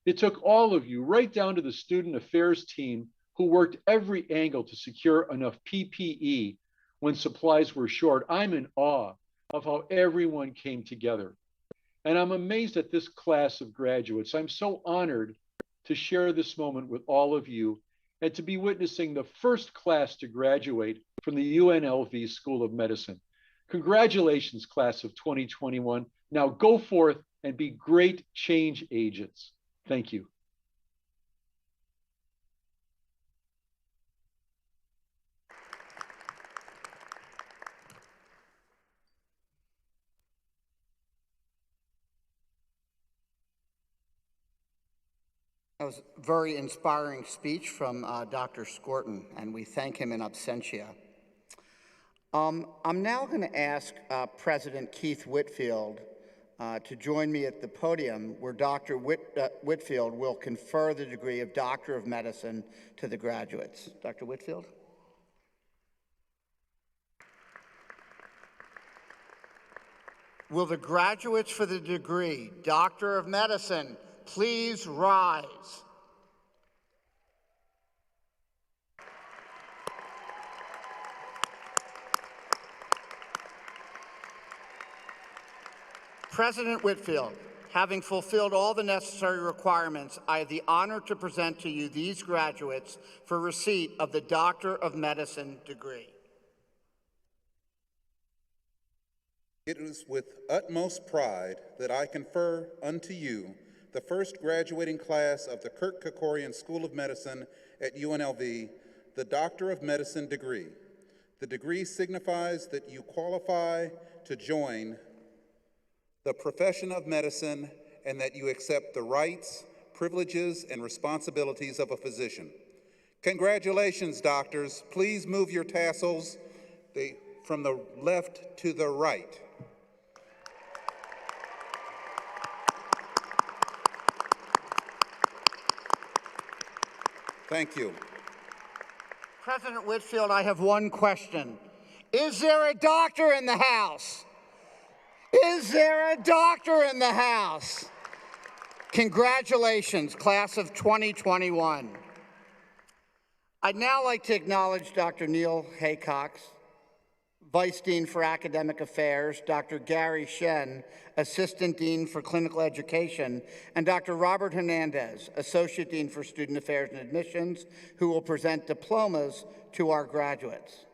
It took all of you, right down to the student affairs team, who worked every angle to secure enough PPE when supplies were short. I'm in awe of how everyone came together. And I'm amazed at this class of graduates. I'm so honored to share this moment with all of you and to be witnessing the first class to graduate from the UNLV School of Medicine. Congratulations, class of 2021. Now go forth and be great change agents. Thank you. That was a very inspiring speech from Dr. Skorton, and we thank him in absentia. I'm now going to ask President Keith Whitfield to join me at the podium where Dr. Whitfield will confer the degree of Doctor of Medicine to the graduates. Dr. Whitfield? Will the graduates for the degree Doctor of Medicine please rise? President Whitfield, having fulfilled all the necessary requirements, I have the honor to present to you these graduates for receipt of the Doctor of Medicine degree. It is with utmost pride that I confer unto you the first graduating class of the Kerkorian School of Medicine at UNLV, the Doctor of Medicine degree. The degree signifies that you qualify to join the profession of medicine and that you accept the rights, privileges, and responsibilities of a physician. Congratulations, doctors. Please move your tassels from the left to the right. Thank you. President Whitfield, I have one question. Is there a doctor in the house? Is there a doctor in the house? Congratulations, class of 2021. I'd now like to acknowledge Dr. Neil Haycox, Vice Dean for Academic Affairs, Dr. Gary Shen, Assistant Dean for Clinical Education, and Dr. Robert Hernandez, Associate Dean for Student Affairs and Admissions, who will present diplomas to our graduates.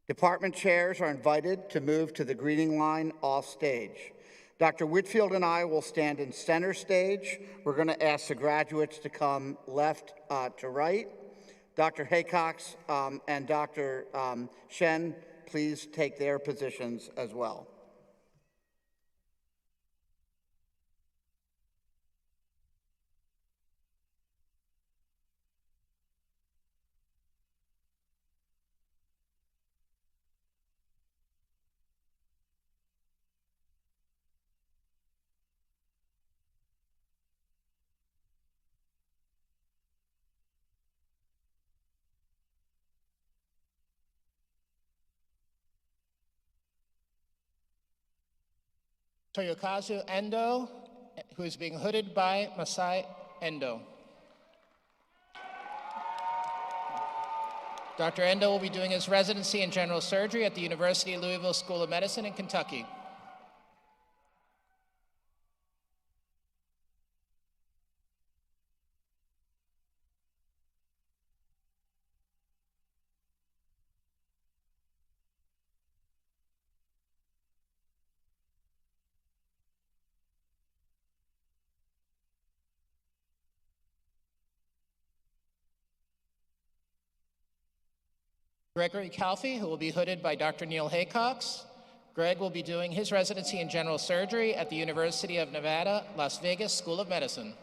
Department chairs are invited to move to the greeting line off stage. Dr. Whitfield and I will stand in center stage. We're going to ask the graduates to come left to right. Dr. Haycox and Dr. Shen, please take their positions as well. Toyokazu Endo, who is being hooded by Masai Endo. Dr. Endo will be doing his residency in general surgery at the University of Louisville School of Medicine in Kentucky. Gregory Calfee, who will be hooded by Dr. Neil Haycox. Greg will be doing his residency in general surgery at the University of Nevada, Las Vegas School of Medicine.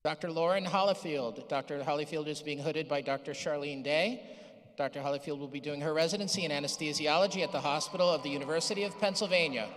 Dr. Lauren Hollifield. Dr. Hollifield is being hooded by Dr. Charlene Day. Dr. Hollifield will be doing her residency in anesthesiology at the Hospital of the University of Pennsylvania.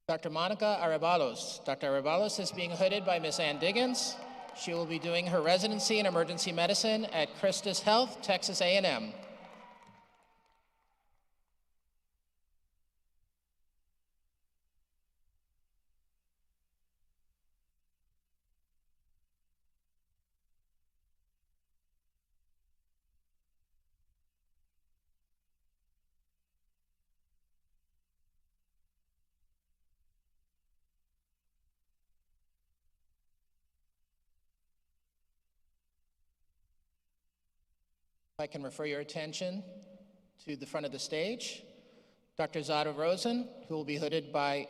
Dr. Monica Arebalos. Dr. Arebalos is being hooded by Ms. Ann Diggins. She will be doing her residency in emergency medicine at Christus Health, Texas A&M. If I can refer your attention to the front of the stage, Dr. Zada Rosen, who will be hooded by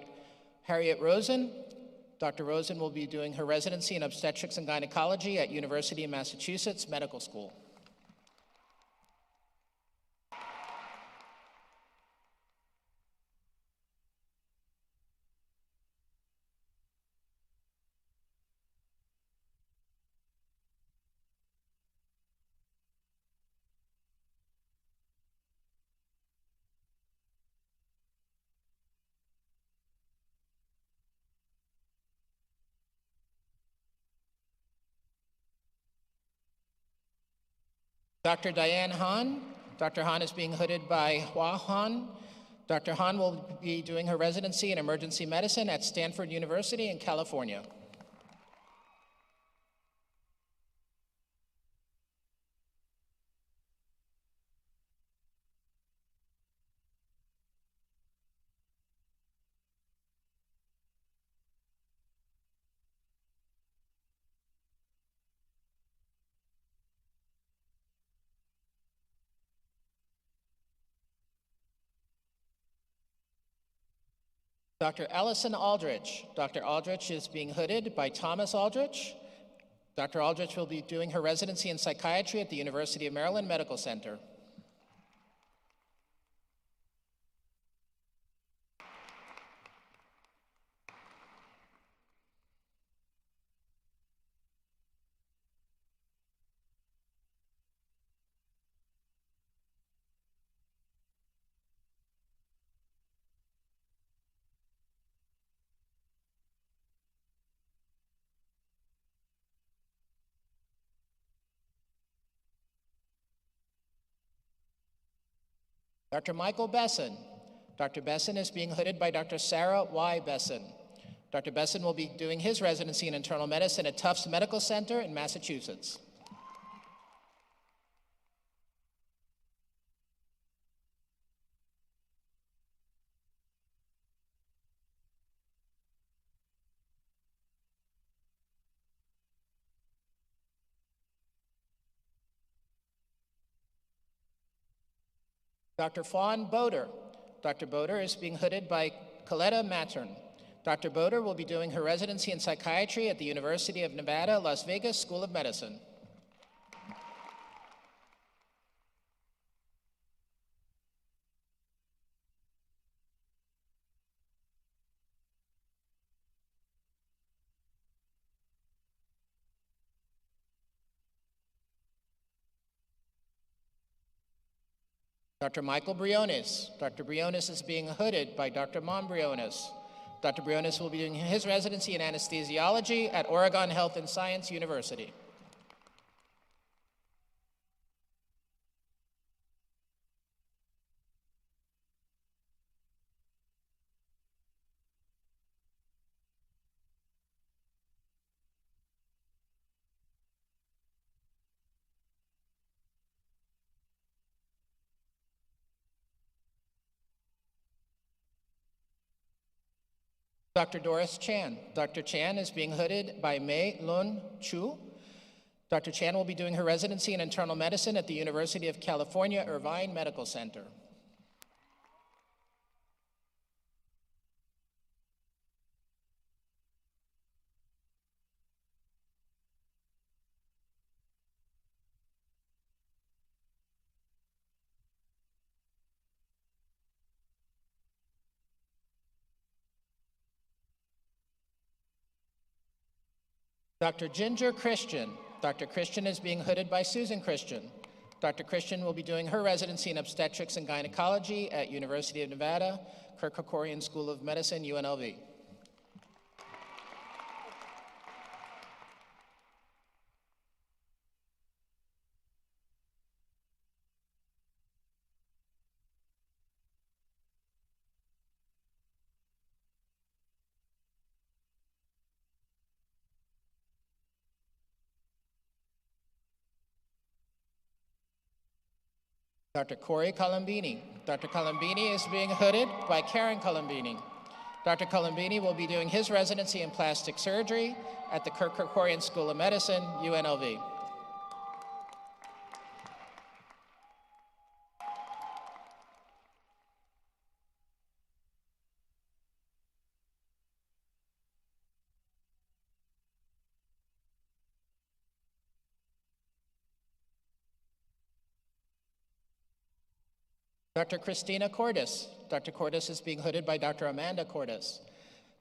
Harriet Rosen. Dr. Rosen will be doing her residency in obstetrics and gynecology at University of Massachusetts Medical School. Dr. Diane Han. Dr. Han is being hooded by Hua Han. Dr. Han will be doing her residency in emergency medicine at Stanford University in California. Dr. Allison Aldrich. Dr. Aldrich is being hooded by Thomas Aldrich. Dr. Aldrich will be doing her residency in psychiatry at the University of Maryland Medical Center. Dr. Michael Besson. Dr. Besson is being hooded by Dr. Sarah Y. Besson. Dr. Besson will be doing his residency in internal medicine at Tufts Medical Center in Massachusetts. Dr. Fawn Boder. Dr. Boder is being hooded by Coletta Mattern. Dr. Boder will be doing her residency in psychiatry at the University of Nevada, Las Vegas School of Medicine. Dr. Michael Briones. Dr. Briones is being hooded by Dr. Mon Briones. Dr. Briones will be doing his residency in anesthesiology at Oregon Health and Science University. Dr. Doris Chan. Dr. Chan is being hooded by Mei Lun Chu. Dr. Chan will be doing her residency in internal medicine at the University of California, Irvine Medical Center. Dr. Ginger Christian. Dr. Christian is being hooded by Susan Christian. Dr. Christian will be doing her residency in obstetrics and gynecology at University of Nevada, Kerkorian School of Medicine, UNLV. Dr. Corey Colombini. Dr. Colombini is being hooded by Karen Colombini. Dr. Colombini will be doing his residency in plastic surgery at the Kerkorian School of Medicine, UNLV. Dr. Christina Cordes. Dr. Cordes is being hooded by Dr. Amanda Cordes.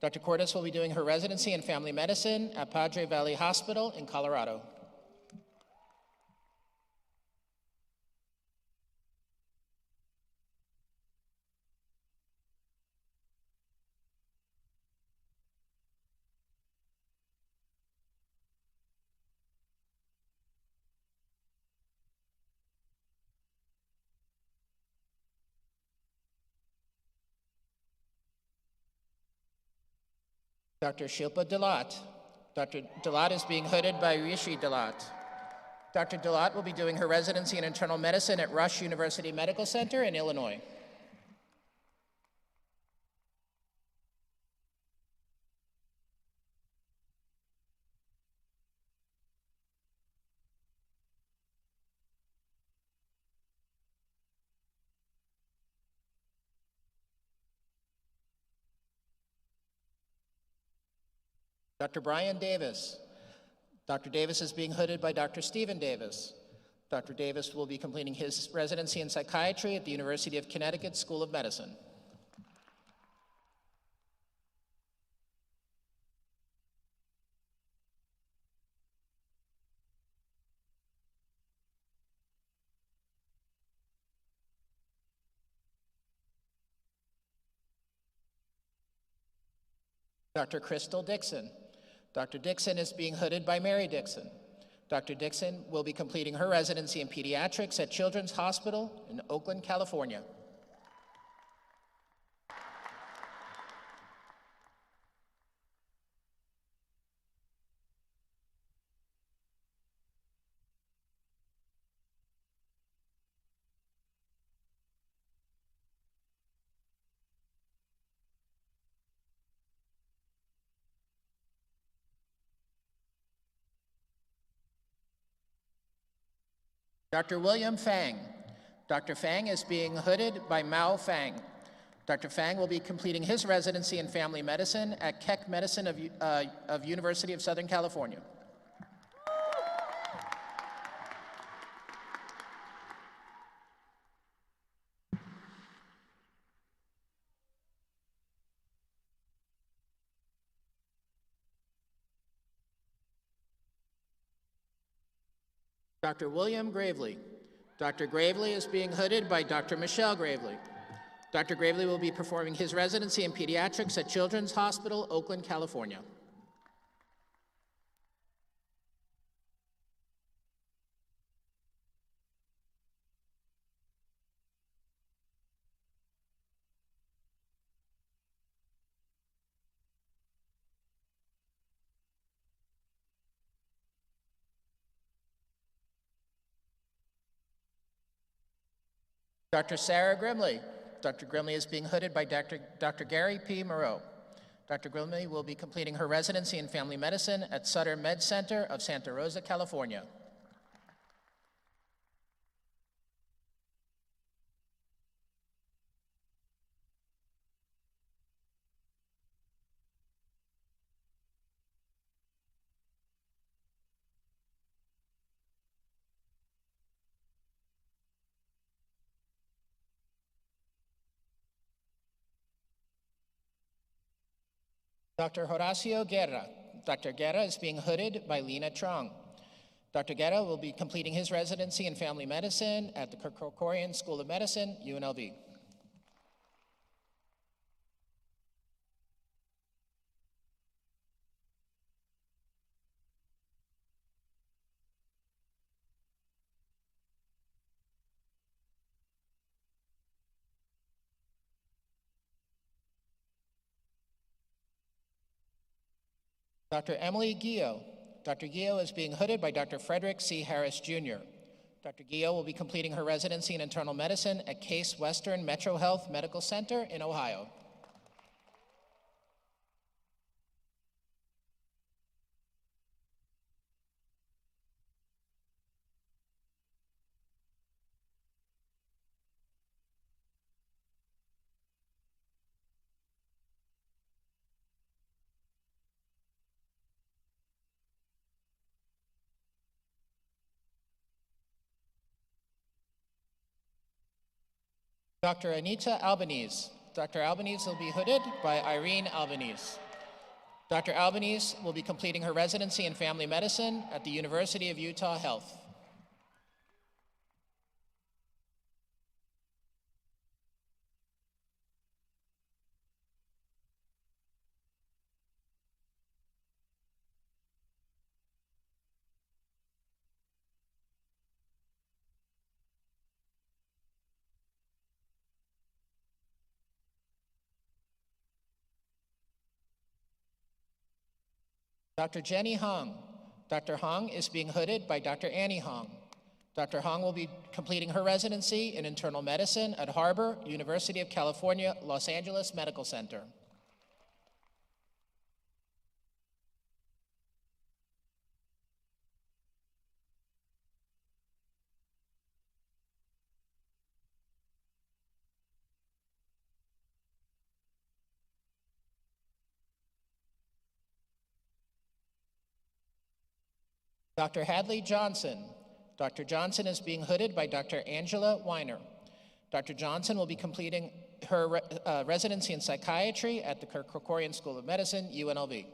Dr. Cordes will be doing her residency in family medicine at Padre Valley Hospital in Colorado. Dr. Shilpa Delat. Dr. Delat is being hooded by Rishi Delat. Dr. Delat will be doing her residency in internal medicine at Rush University Medical Center in Illinois. Dr. Brian Davis. Dr. Davis is being hooded by Dr. Stephen Davis. Dr. Davis will be completing his residency in psychiatry at the University of Connecticut School of Medicine. Dr. Crystal Dixon. Dr. Dixon is being hooded by Mary Dixon. Dr. Dixon will be completing her residency in pediatrics at Children's Hospital in Oakland, California. Dr. William Fang. Dr. Fang is being hooded by Mao Fang. Dr. Fang will be completing his residency in family medicine at Keck Medicine of University of Southern California. Dr. William Gravely. Dr. Gravely is being hooded by Dr. Michelle Gravely. Dr. Gravely will be performing his residency in pediatrics at Children's Hospital, Oakland, California. Dr. Sarah Grimley. Dr. Grimley is being hooded by Dr. Gary P. Moreau. Dr. Grimley will be completing her residency in family medicine at Sutter Med Center of Santa Rosa, California. Dr. Horacio Guerra. Dr. Guerra is being hooded by Lena Trong. Dr. Guerra will be completing his residency in family medicine at the Kerkorian School of Medicine, UNLV. Dr. Emily Guillot. Dr. Guillot is being hooded by Dr. Frederick C. Harris, Jr. Dr. Guillot will be completing her residency in internal medicine at Case Western Metro Health Medical Center in Ohio. Dr. Anita Albanese. Dr. Albanese will be hooded by Irene Albanese. Dr. Albanese will be completing her residency in family medicine at the University of Utah Health. Dr. Jenny Hong. Dr. Hong is being hooded by Dr. Annie Hong. Dr. Hong will be completing her residency in internal medicine at Harbor, University of California, Los Angeles Medical Center. Dr. Hadley Johnson. Dr. Johnson is being hooded by Dr. Angela Weiner. Dr. Johnson will be completing her residency in psychiatry at the Kerkorian School of Medicine, UNLV.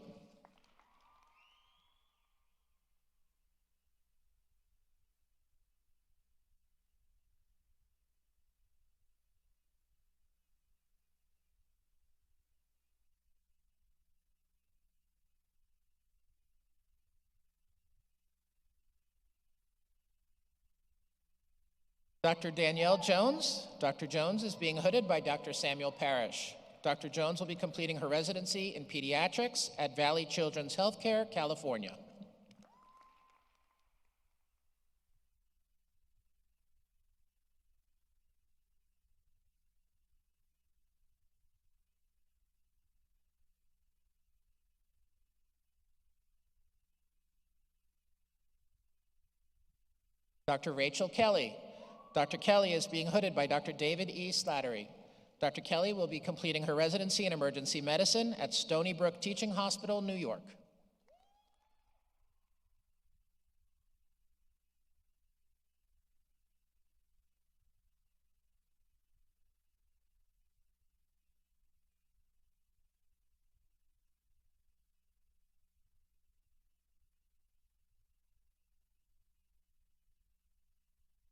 Dr. Danielle Jones. Dr. Jones is being hooded by Dr. Samuel Parrish. Dr. Jones will be completing her residency in pediatrics at Valley Children's Healthcare, California. Dr. Rachel Kelly. Dr. Kelly is being hooded by Dr. David E. Slattery. Dr. Kelly will be completing her residency in emergency medicine at Stony Brook Teaching Hospital, New York.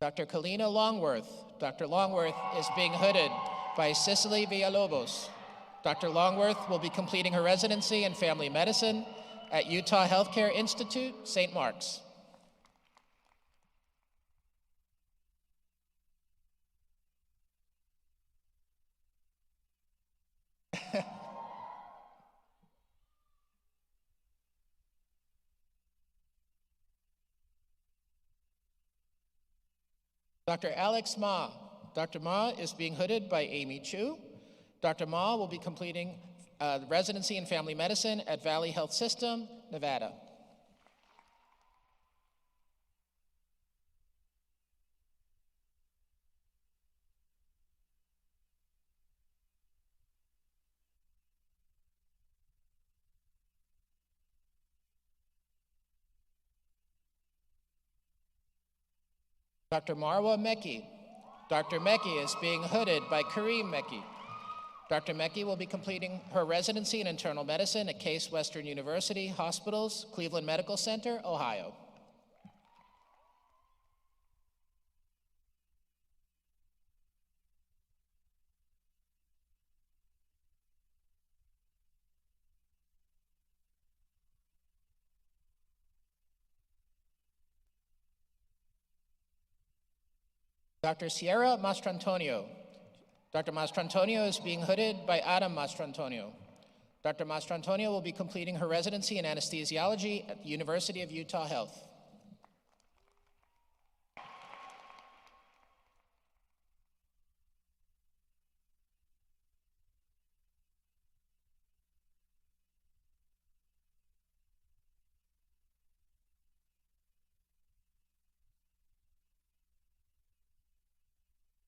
Dr. Kalina Longworth. Dr. Longworth is being hooded by Cicely Villalobos. Dr. Longworth will be completing her residency in family medicine at Utah Healthcare Institute, St. Mark's. Dr. Alex Ma. Dr. Ma is being hooded by Amy Chu. Dr. Ma will be completing residency in family medicine at Valley Health System, Nevada. Dr. Marwa Mekki. Dr. Mekki is being hooded by Kareem Mekki. Dr. Mekki will be completing her residency in internal medicine at Case Western University Hospitals, Cleveland Medical Center, Ohio. Dr. Sierra Mastrantonio. Dr. Mastrantonio is being hooded by Adam Mastrantonio. Dr. Mastrantonio will be completing her residency in anesthesiology at the University of Utah Health.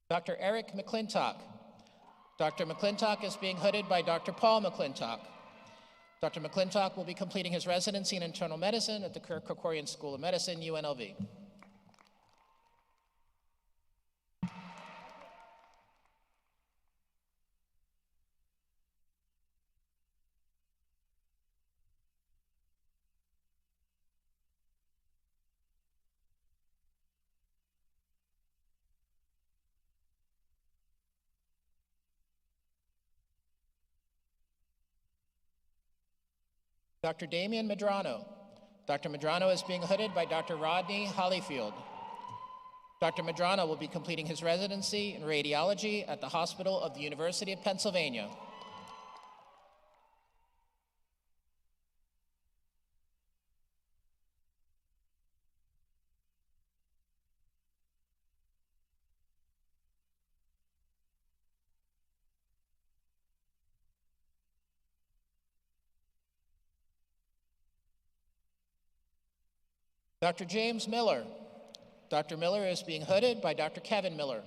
Dr. Eric McClintock. Dr. McClintock is being hooded by Dr. Paul McClintock. Dr. McClintock will be completing his residency in internal medicine at the Kerkorian School of Medicine, UNLV. Dr. Damian Medrano. Dr. Medrano is being hooded by Dr. Rodney Hollyfield. Dr. Medrano will be completing his residency in radiology at the Hospital of the University of Pennsylvania. Dr. James Miller. Dr. Miller is being hooded by Dr. Kevin Miller.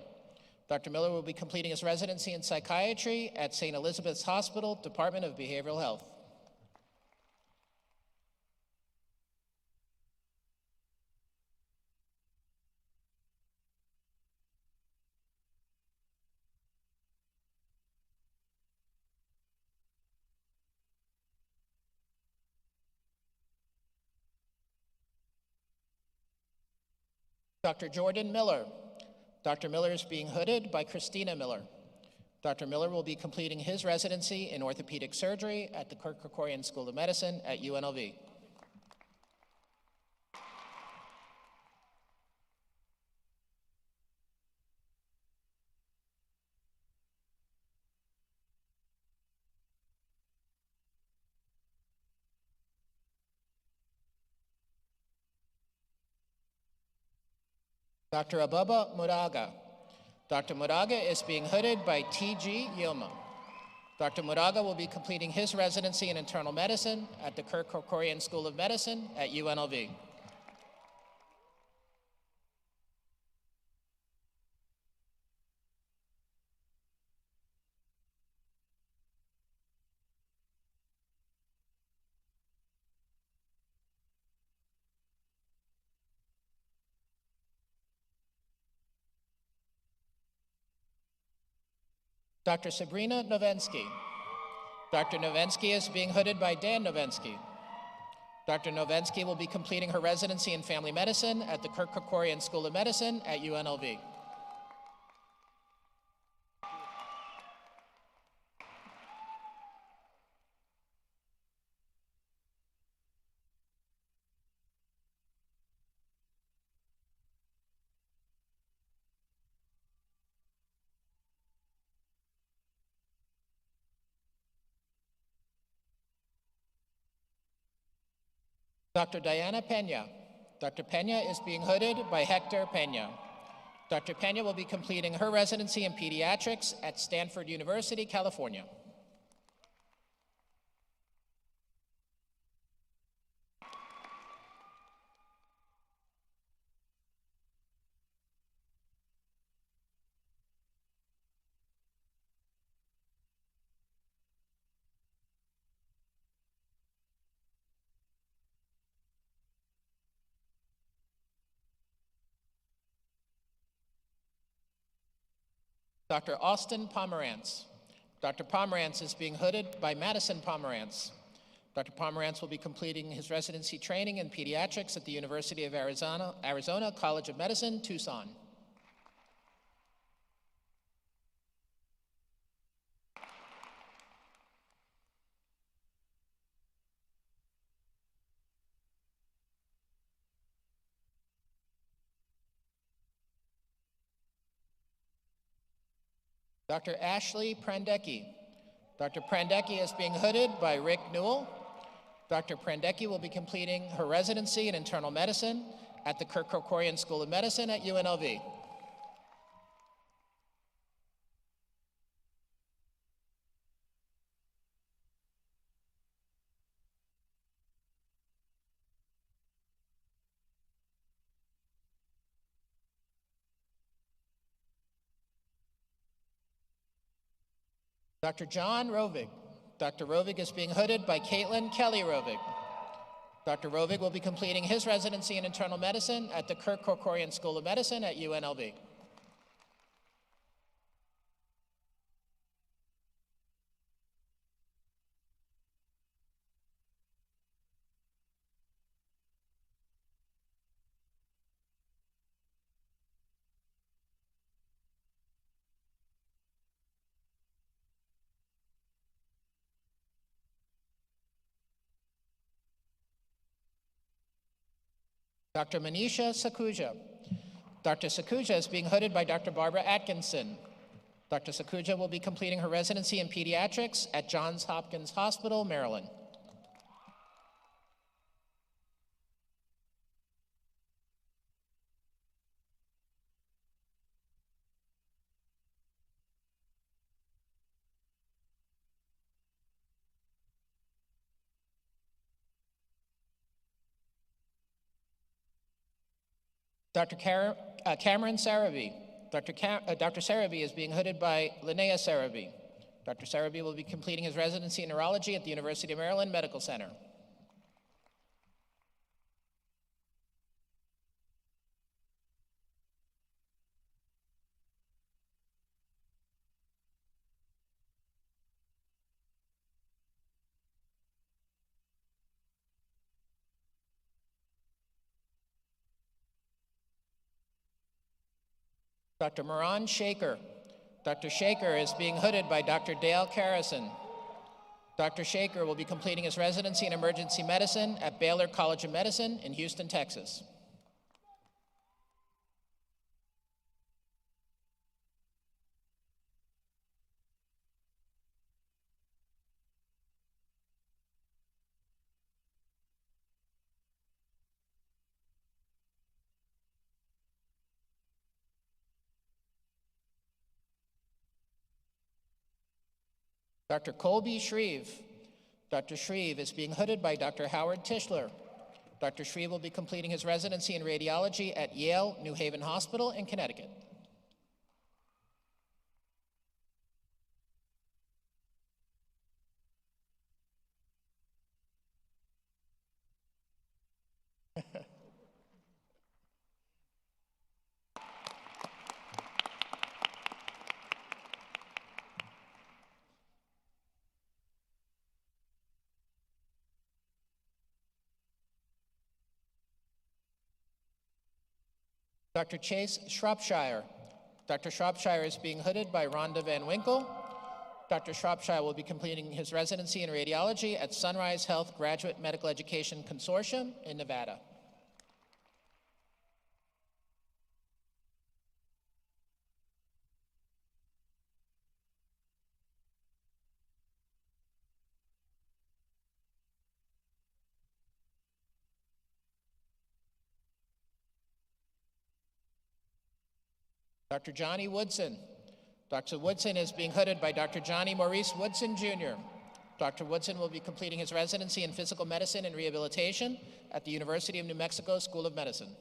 Dr. Miller will be completing his residency in psychiatry at St. Elizabeth's Hospital, Department of Behavioral Health. Dr. Jordan Miller. Dr. Miller is being hooded by Christina Miller. Dr. Miller will be completing his residency in orthopedic surgery at the Kerkorian School of Medicine at UNLV. Dr. Ababa Muraga. Dr. Muraga is being hooded by T.G. Yilma. Dr. Muraga will be completing his residency in internal medicine at the Kerkorian School of Medicine at UNLV. Dr. Sabrina Novensky. Dr. Novensky is being hooded by Dan Novensky. Dr. Novensky will be completing her residency in family medicine at the Kerkorian School of Medicine at UNLV. Dr. Diana Pena. Dr. Pena is being hooded by Hector Pena. Dr. Pena will be completing her residency in pediatrics at Stanford University, California. Dr. Austin Pomerantz. Dr. Pomerantz is being hooded by Madison Pomerantz. Dr. Pomerantz will be completing his residency training in pediatrics at the University of Arizona College of Medicine, Tucson. Dr. Ashley Prandecki. Dr. Prandecki is being hooded by Rick Newell. Dr. Prandecki will be completing her residency in internal medicine at the Kerkorian School of Medicine at UNLV. Dr. John Rovig. Dr. Rovig is being hooded by Caitlin Kelly Rovig. Dr. Rovig will be completing his residency in internal medicine at the Kerkorian School of Medicine at UNLV. Dr. Manisha Sakuja. Dr. Sakuja is being hooded by Dr. Barbara Atkinson. Dr. Sakuja will be completing her residency in pediatrics at Johns Hopkins Hospital, Maryland. Dr. Cameron Sarabi. Dr. Sarabi is being hooded by Linnea Sarabi. Dr. Sarabi will be completing his residency in neurology at the University of Maryland Medical Center. Dr. Moran Shaker. Dr. Shaker is being hooded by Dr. Dale Carrison. Dr. Shaker will be completing his residency in emergency medicine at Baylor College of Medicine in Houston, Texas. Dr. Colby Shreve. Dr. Shreve is being hooded by Dr. Howard Tischler. Dr. Shreve will be completing his residency in radiology at Yale New Haven Hospital in Connecticut. Dr. Chase Shropshire. Dr. Shropshire is being hooded by Rhonda Van Winkle. Dr. Shropshire will be completing his residency in radiology at Sunrise Health Graduate Medical Education Consortium in Nevada. Dr. Johnny Woodson. Dr. Woodson is being hooded by Dr. Johnny Maurice Woodson, Jr. Dr. Woodson will be completing his residency in physical medicine and rehabilitation at the University of New Mexico School of Medicine.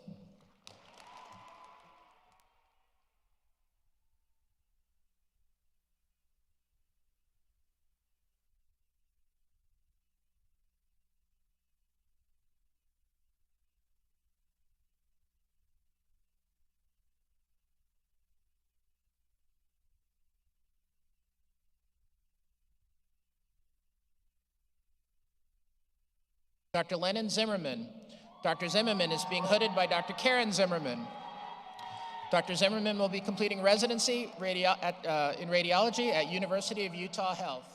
Dr. Lennon Zimmerman. Dr. Zimmerman is being hooded by Dr. Karen Zimmerman. Dr. Zimmerman will be completing residency in radiology at University of Utah Health.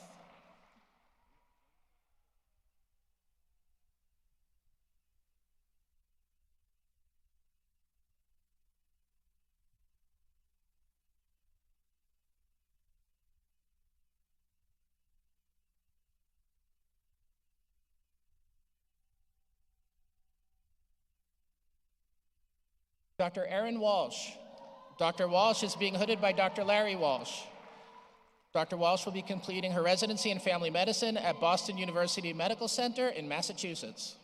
Dr. Erin Walsh. Dr. Walsh is being hooded by Dr. Larry Walsh. Dr. Walsh will be completing her residency in family medicine at Boston University Medical Center in Massachusetts.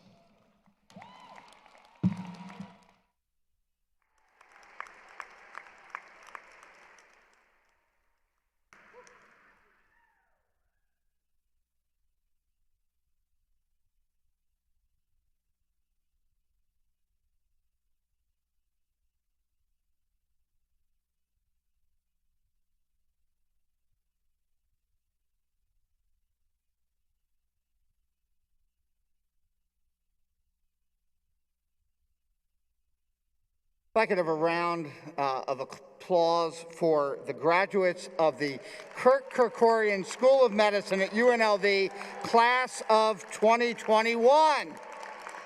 If I could have a round of applause for the graduates of the Kerkorian School of Medicine at UNLV, class of 2021,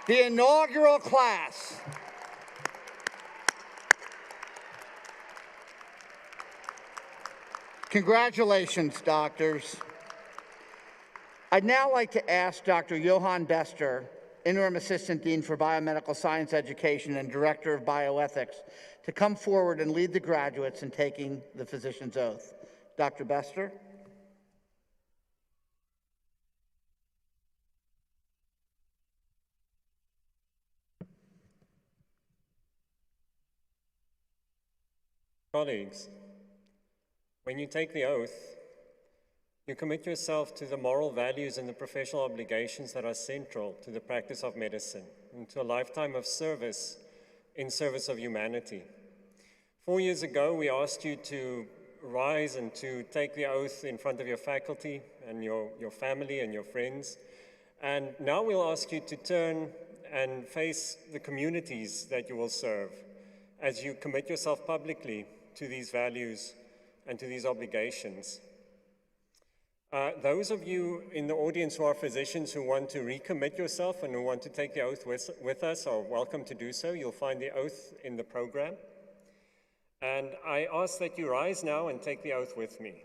the inaugural class. Congratulations, doctors. I'd now like to ask Dr. Johann Bester, Interim Assistant Dean for Biomedical Science Education and Director of Bioethics, to come forward and lead the graduates in taking the physician's oath. Dr. Bester? Colleagues, when you take the oath, you commit yourself to the moral values and the professional obligations that are central to the practice of medicine and to a lifetime of service in service of humanity. 4 years ago, we asked you to rise and to take the oath in front of your faculty and your family and your friends. And now we'll ask you to turn and face the communities that you will serve as you commit yourself publicly to these values and to these obligations. Those of you in the audience who are physicians who want to recommit yourself and who want to take the oath with us are welcome to do so. You'll find the oath in the program. And I ask that you rise now and take the oath with me.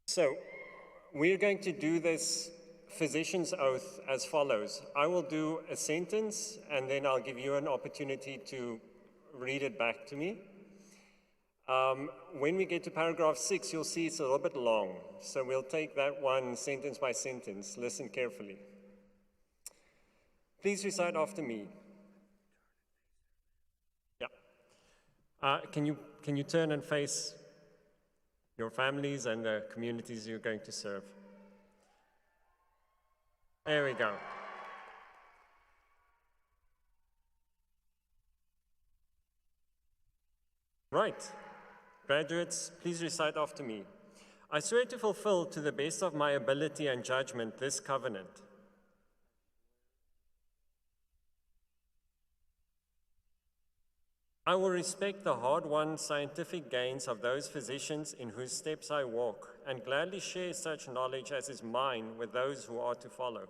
So, we're going to do this physician's oath as follows. I will do a sentence, and then I'll give you an opportunity to read it back to me. When we get to paragraph 6, you'll see it's a little bit long, so we'll take that one sentence by sentence. Listen carefully. Please recite after me. Yeah. Can you turn and face your families and the communities you're going to serve? There we go. Right. Graduates, please recite after me. I swear to fulfill to the best of my ability and judgment this covenant. I will respect the hard-won scientific gains of those physicians in whose steps I walk, and gladly share such knowledge as is mine with those who are to follow.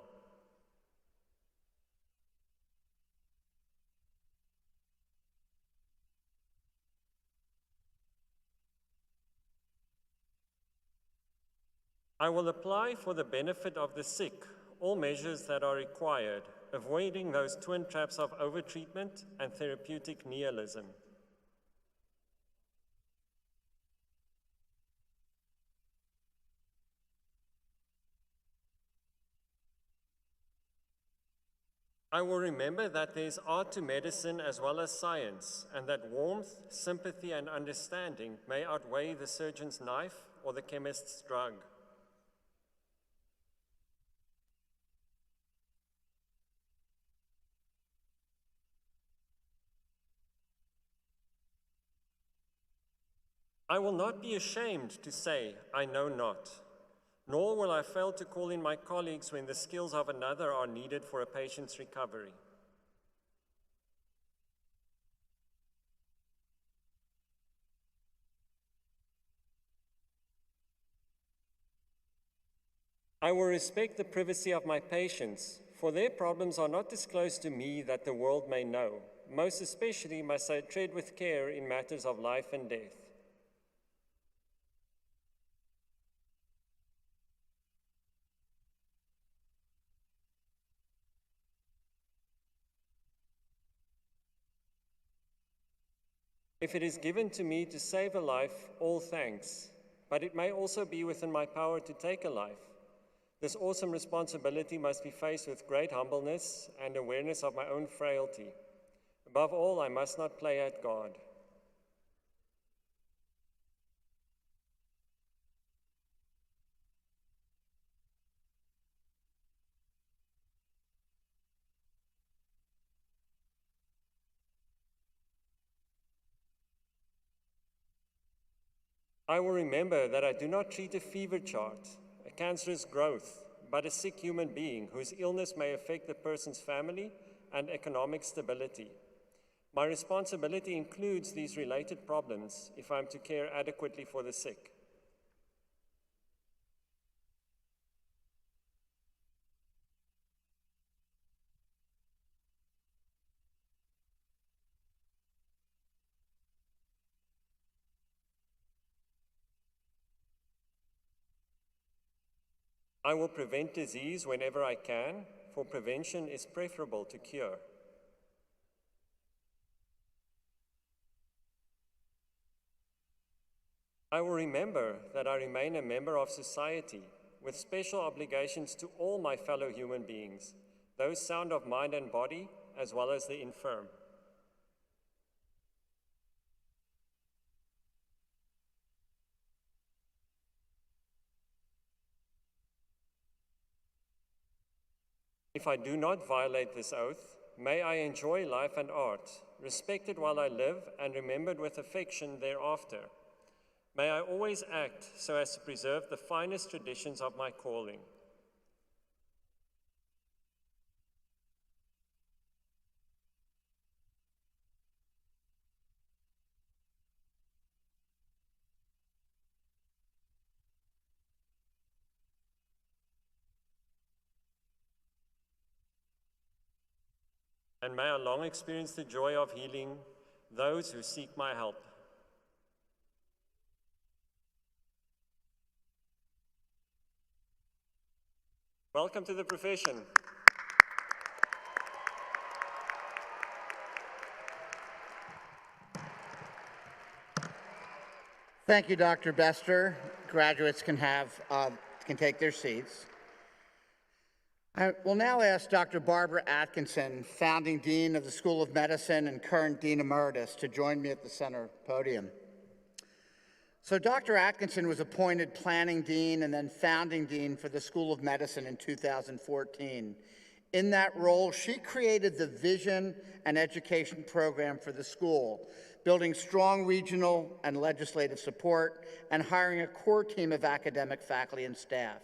I will apply for the benefit of the sick all measures that are required, avoiding those twin traps of overtreatment and therapeutic nihilism. I will remember that there is art to medicine as well as science, and that warmth, sympathy, and understanding may outweigh the surgeon's knife or the chemist's drug. I will not be ashamed to say, I know not, nor will I fail to call in my colleagues when the skills of another are needed for a patient's recovery. I will respect the privacy of my patients, for their problems are not disclosed to me that the world may know. Most especially must I tread with care in matters of life and death. If it is given to me to save a life, all thanks, but it may also be within my power to take a life. This awesome responsibility must be faced with great humbleness and awareness of my own frailty. Above all, I must not play at God. I will remember that I do not treat a fever chart, a cancerous growth, but a sick human being whose illness may affect the person's family and economic stability. My responsibility includes these related problems if I am to care adequately for the sick. I will prevent disease whenever I can, for prevention is preferable to cure. I will remember that I remain a member of society with special obligations to all my fellow human beings, those sound of mind and body, as well as the infirm. If I do not violate this oath, may I enjoy life and art, respected while I live and remembered with affection thereafter. May I always act so as to preserve the finest traditions of my calling. And may I long experience the joy of healing those who seek my help. Welcome to the profession. Thank you, Dr. Bester. Graduates can take their seats. I will now ask Dr. Barbara Atkinson, founding Dean of the School of Medicine and current Dean Emeritus, to join me at the center podium. So Dr. Atkinson was appointed Planning Dean and then Founding Dean for the School of Medicine in 2014. In that role, she created the vision and education program for the school, building strong regional and legislative support and hiring a core team of academic faculty and staff.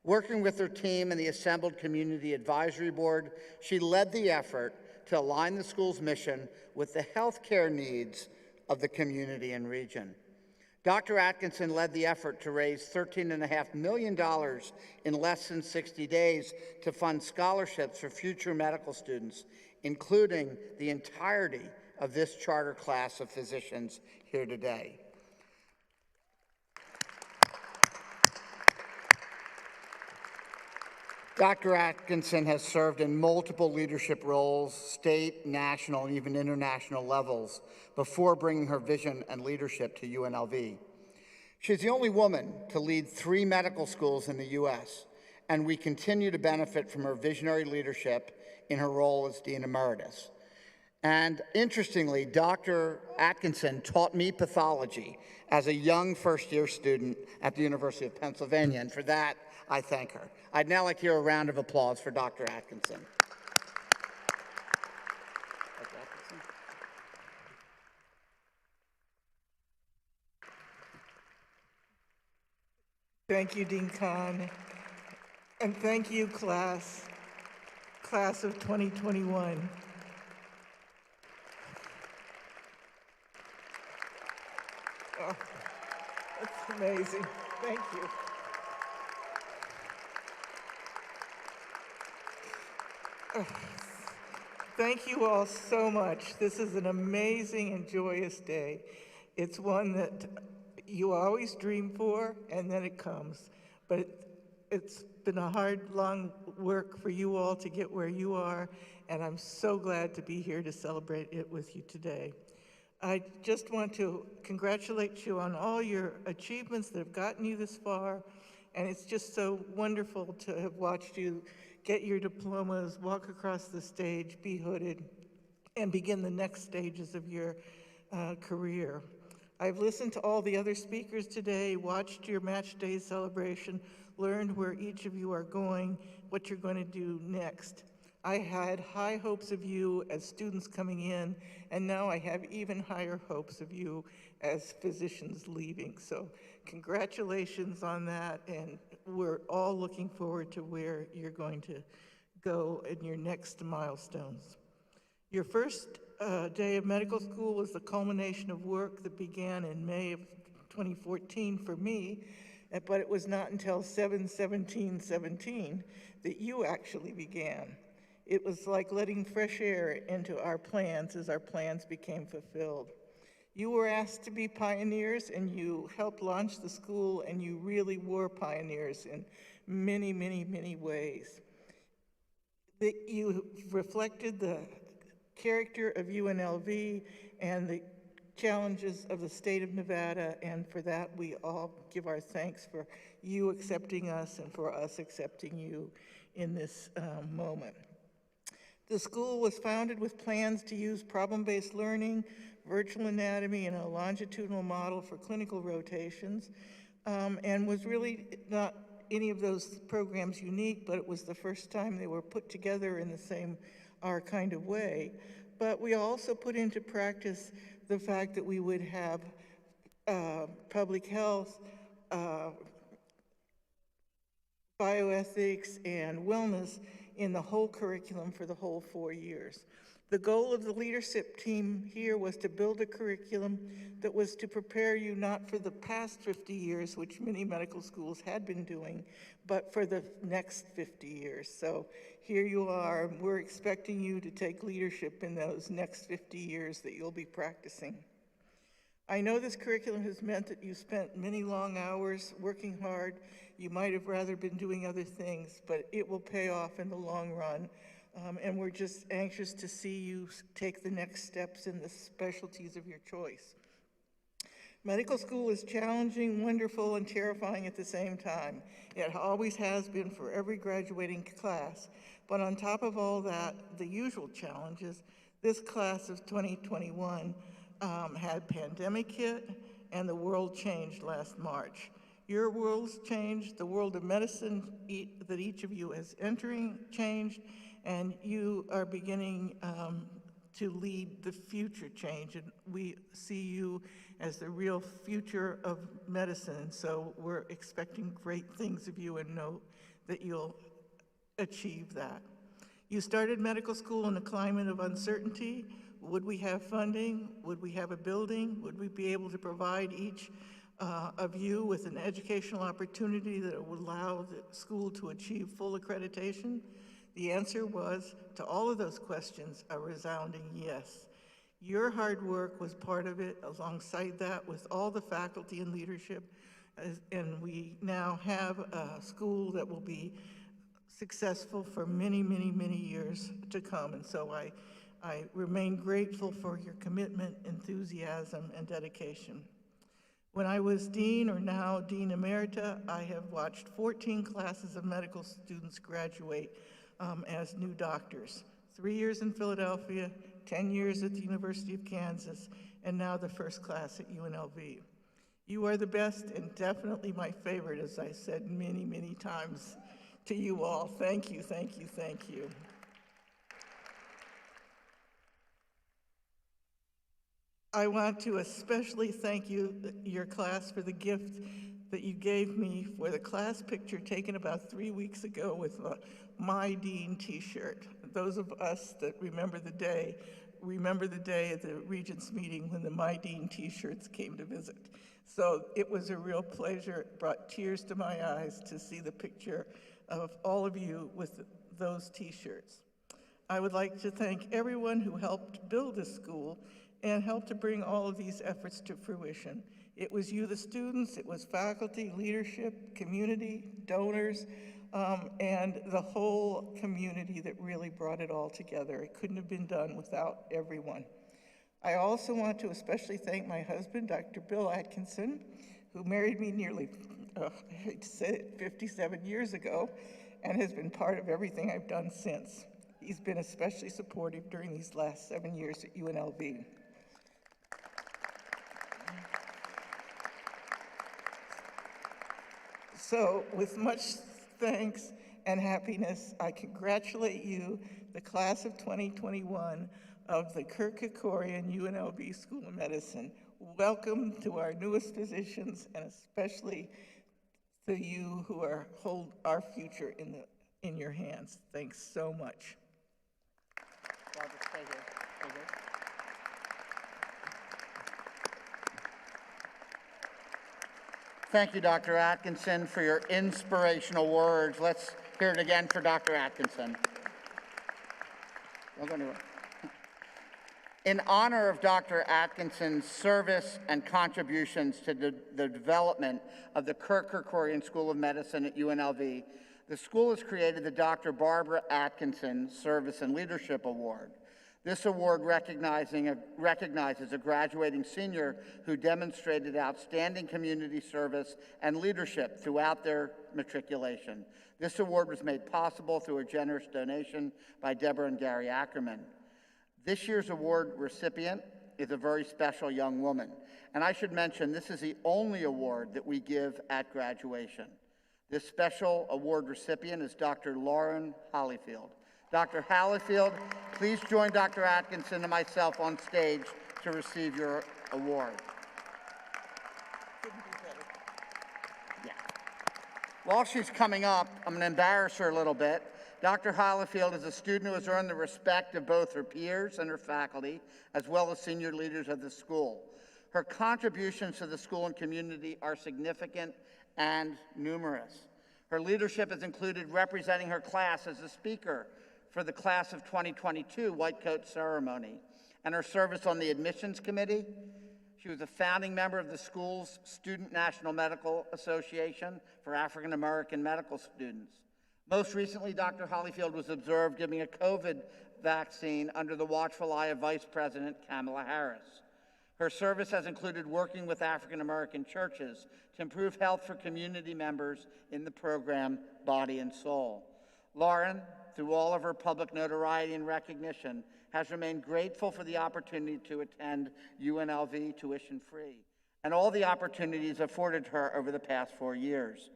Working with her team and the assembled Community Advisory Board, she led the effort to align the school's mission with the healthcare needs of the community and region. Dr. Atkinson led the effort to raise $13.5 million in less than 60 days to fund scholarships for future medical students, including the entirety of this charter class of physicians here today. Dr. Atkinson has served in multiple leadership roles, state, national, and even international levels, before bringing her vision and leadership to UNLV. She's the only woman to lead 3 medical schools in the U.S., and we continue to benefit from her visionary leadership in her role as Dean Emeritus. And interestingly, Dr. Atkinson taught me pathology as a young first-year student at the University of Pennsylvania, and for that, I thank her. I'd now like to hear a round of applause for Dr. Atkinson. Thank you, Dean Kahn. And thank you, class of 2021. Oh, that's amazing. Thank you. Thank you all so much. This is an amazing and joyous day. It's one that you always dream for, and then it comes. But it's been a hard, long work for you all to get where you are, and I'm so glad to be here to celebrate it with you today. I just want to congratulate you on all your achievements that have gotten you this far, and it's just so wonderful to have watched you get your diplomas, walk across the stage, be hooded, and begin the next stages of your career. I've listened to all the other speakers today, watched your match day celebration, learned where each of you are going, what you're going to do next. I had high hopes of you as students coming in, and now I have even higher hopes of you as physicians leaving. So congratulations on that, and we're all looking forward to where you're going to go in your next milestones. Your first day of medical school was the culmination of work that began in May of 2014 for me, but it was not until 7/17/17 that you actually began. It was like letting fresh air into our plans as our plans became fulfilled. You were asked to be pioneers, and you helped launch the school, and you really were pioneers in many, many, many ways. You reflected the character of UNLV and the challenges of the state of Nevada, and for that we all give our thanks for you accepting us and for us accepting you in this moment. The school was founded with plans to use problem-based learning, virtual anatomy, and a longitudinal model for clinical rotations, and was really not any of those programs unique, but it was the first time they were put together in the same kind of way. But we also put into practice the fact that we would have public health, bioethics, and wellness in the whole curriculum for the whole 4 years. The goal of the leadership team here was to build a curriculum that was to prepare you not for the past 50 years, which many medical schools had been doing, but for the next 50 years. So here you are, we're expecting you to take leadership in those next 50 years that you'll be practicing. I know this curriculum has meant that you spent many long hours working hard. You might have rather been doing other things, but it will pay off in the long run. And we're just anxious to see you take the next steps in the specialties of your choice. Medical school is challenging, wonderful, and terrifying at the same time. It always has been for every graduating class. But on top of all that, the usual challenges, this class of 2021 had pandemic hit, and the world changed last March. Your world's changed, the world of medicine that each of you is entering changed, and you are beginning to lead the future change, and we see you as the real future of medicine, so we're expecting great things of you and know that you'll achieve that. You started medical school in a climate of uncertainty. Would we have funding? Would we have a building? Would we be able to provide each of you with an educational opportunity that would allow the school to achieve full accreditation? The answer was, to all of those questions, a resounding yes. Your hard work was part of it, alongside that with all the faculty and leadership, and we now have a school that will be successful for many, many, many years to come. And so I remain grateful for your commitment, enthusiasm, and dedication. When I was dean, or now Dean Emerita, I have watched 14 classes of medical students graduate as new doctors. 3 years in Philadelphia, 10 years at the University of Kansas, and now the first class at UNLV. You are the best and definitely my favorite, as I said many, many times to you all. Thank you, thank you, thank you. I want to especially thank you, your class, for the gift that you gave me for the class picture taken about 3 weeks ago with My Dean t-shirt. Those of us that remember the day at the Regents meeting when the My Dean t-shirts came to visit. So it was a real pleasure. It brought tears to my eyes to see the picture of all of you with those t-shirts. I would like to thank everyone who helped build this school and helped to bring all of these efforts to fruition. It was you, the students, it was faculty, leadership, community, donors, and the whole community that really brought it all together. It couldn't have been done without everyone. I also want to especially thank my husband, Dr. Bill Atkinson, who married me nearly, I hate to say it, 57 years ago, and has been part of everything I've done since. He's been especially supportive during these last 7 years at UNLV. So with much thanks and happiness, I congratulate you, the class of 2021 of the Kerkorian UNLV School of Medicine. Welcome to our newest positions, and especially to you who hold our future in your hands. Thanks so much. Barbara, stay here. Stay here. Thank you, Dr. Atkinson, for your inspirational words. Let's hear it again for Dr. Atkinson. We're going to... In honor of Dr. Atkinson's service and contributions to the development of the Kerkorian School of Medicine at UNLV, the school has created the Dr. Barbara Atkinson Service and Leadership Award. This award recognizes a graduating senior who demonstrated outstanding community service and leadership throughout their matriculation. This award was made possible through a generous donation by Deborah and Gary Ackerman. This year's award recipient is a very special young woman. And I should mention, this is the only award that we give at graduation. This special award recipient is Dr. Lauren Hollyfield. Dr. Hollyfield, please join Dr. Atkinson and myself on stage to receive your award. Yeah. While she's coming up, I'm going to embarrass her a little bit. Dr. Hollyfield is a student who has earned the respect of both her peers and her faculty, as well as senior leaders of the school. Her contributions to the school and community are significant and numerous. Her leadership has included representing her class as a speaker for the class of 2022 White Coat Ceremony, and her service on the admissions committee. She was a founding member of the school's Student National Medical Association for African American medical students. Most recently, Dr. Hollyfield was observed giving a COVID vaccine under the watchful eye of Vice President Kamala Harris. Her service has included working with African American churches to improve health for community members in the program Body and Soul. Lauren, through all of her public notoriety and recognition, has remained grateful for the opportunity to attend UNLV tuition-free and all the opportunities afforded her over the past 4 years.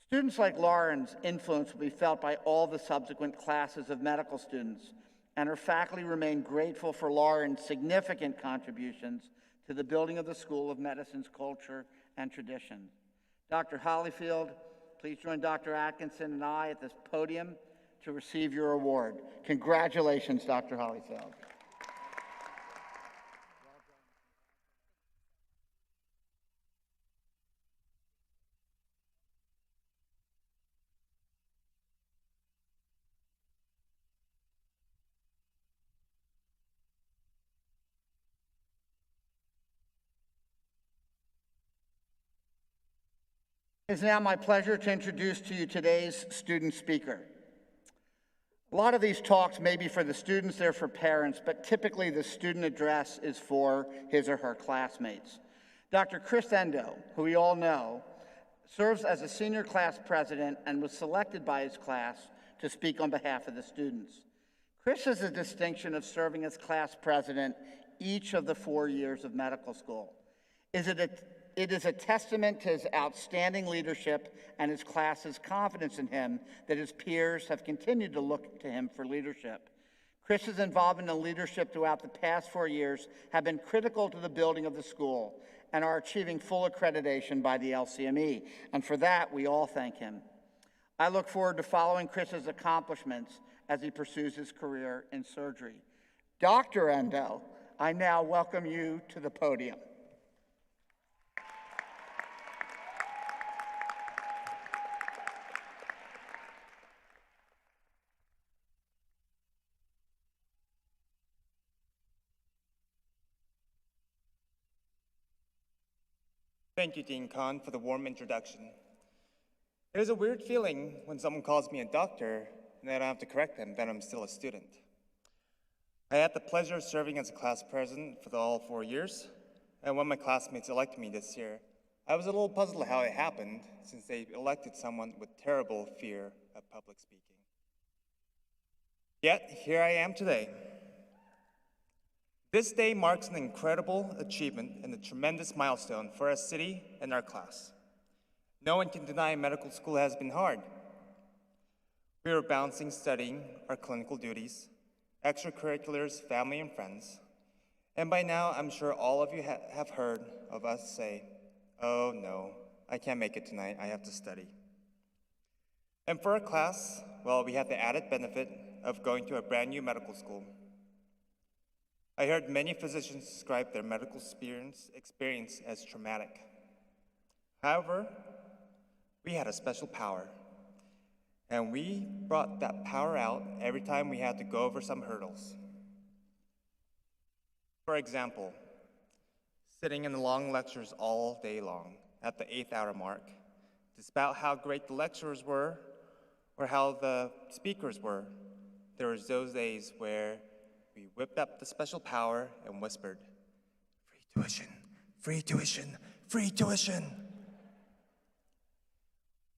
Students like Lauren's influence will be felt by all the subsequent classes of medical students, and her faculty remain grateful for Lauren's significant contributions to the building of the School of Medicine's culture and tradition. Dr. Hollyfield, please join Dr. Atkinson and I at this podium to receive your award. Congratulations, Dr. Hollyfield. It is now my pleasure to introduce to you today's student speaker. A lot of these talks may be for the students, they're for parents, but typically the student address is for his or her classmates. Dr. Chris Endo, who we all know, serves as a senior class president and was selected by his class to speak on behalf of the students. Chris has the distinction of serving as class president each of the 4 years of medical school. It is a testament to his outstanding leadership and his class's confidence in him that his peers have continued to look to him for leadership. Chris's involvement in leadership throughout the past 4 years have been critical to the building of the school and are achieving full accreditation by the LCME, and for that, we all thank him. I look forward to following Chris's accomplishments as he pursues his career in surgery. Dr. Endo, I now welcome you to the podium. Thank you, Dean Kahn, for the warm introduction. There's a weird feeling when someone calls me a doctor and I don't have to correct them that I'm still a student. I had the pleasure of serving as a class president for all 4 years, and when my classmates elected me this year, I was a little puzzled how it happened since they elected someone with terrible fear of public speaking. Yet, here I am today. This day marks an incredible achievement and a tremendous milestone for our city and our class. No one can deny medical school has been hard. We were balancing studying our clinical duties, extracurriculars, family, and friends. And by now, I'm sure all of you have heard of us say, "Oh no, I can't make it tonight, I have to study." And for our class, well, we had the added benefit of going to a brand new medical school. I heard many physicians describe their medical experience as traumatic. However, we had a special power, and we brought that power out every time we had to go over some hurdles. For example, sitting in the long lectures all day long at the 8th hour mark, despite how great the lecturers were or how the speakers were, there was those days where we whipped up the special power and whispered, "Free tuition, free tuition, free tuition."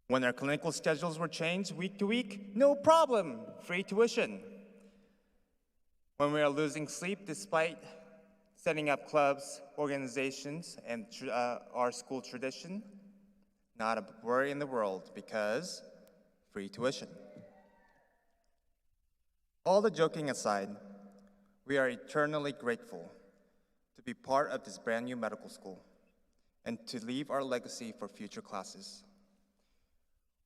When our clinical schedules were changed week to week, no problem, free tuition. When we were losing sleep despite setting up clubs, organizations, and our school tradition, not a worry in the world because free tuition. All the joking aside, we are eternally grateful to be part of this brand new medical school and to leave our legacy for future classes.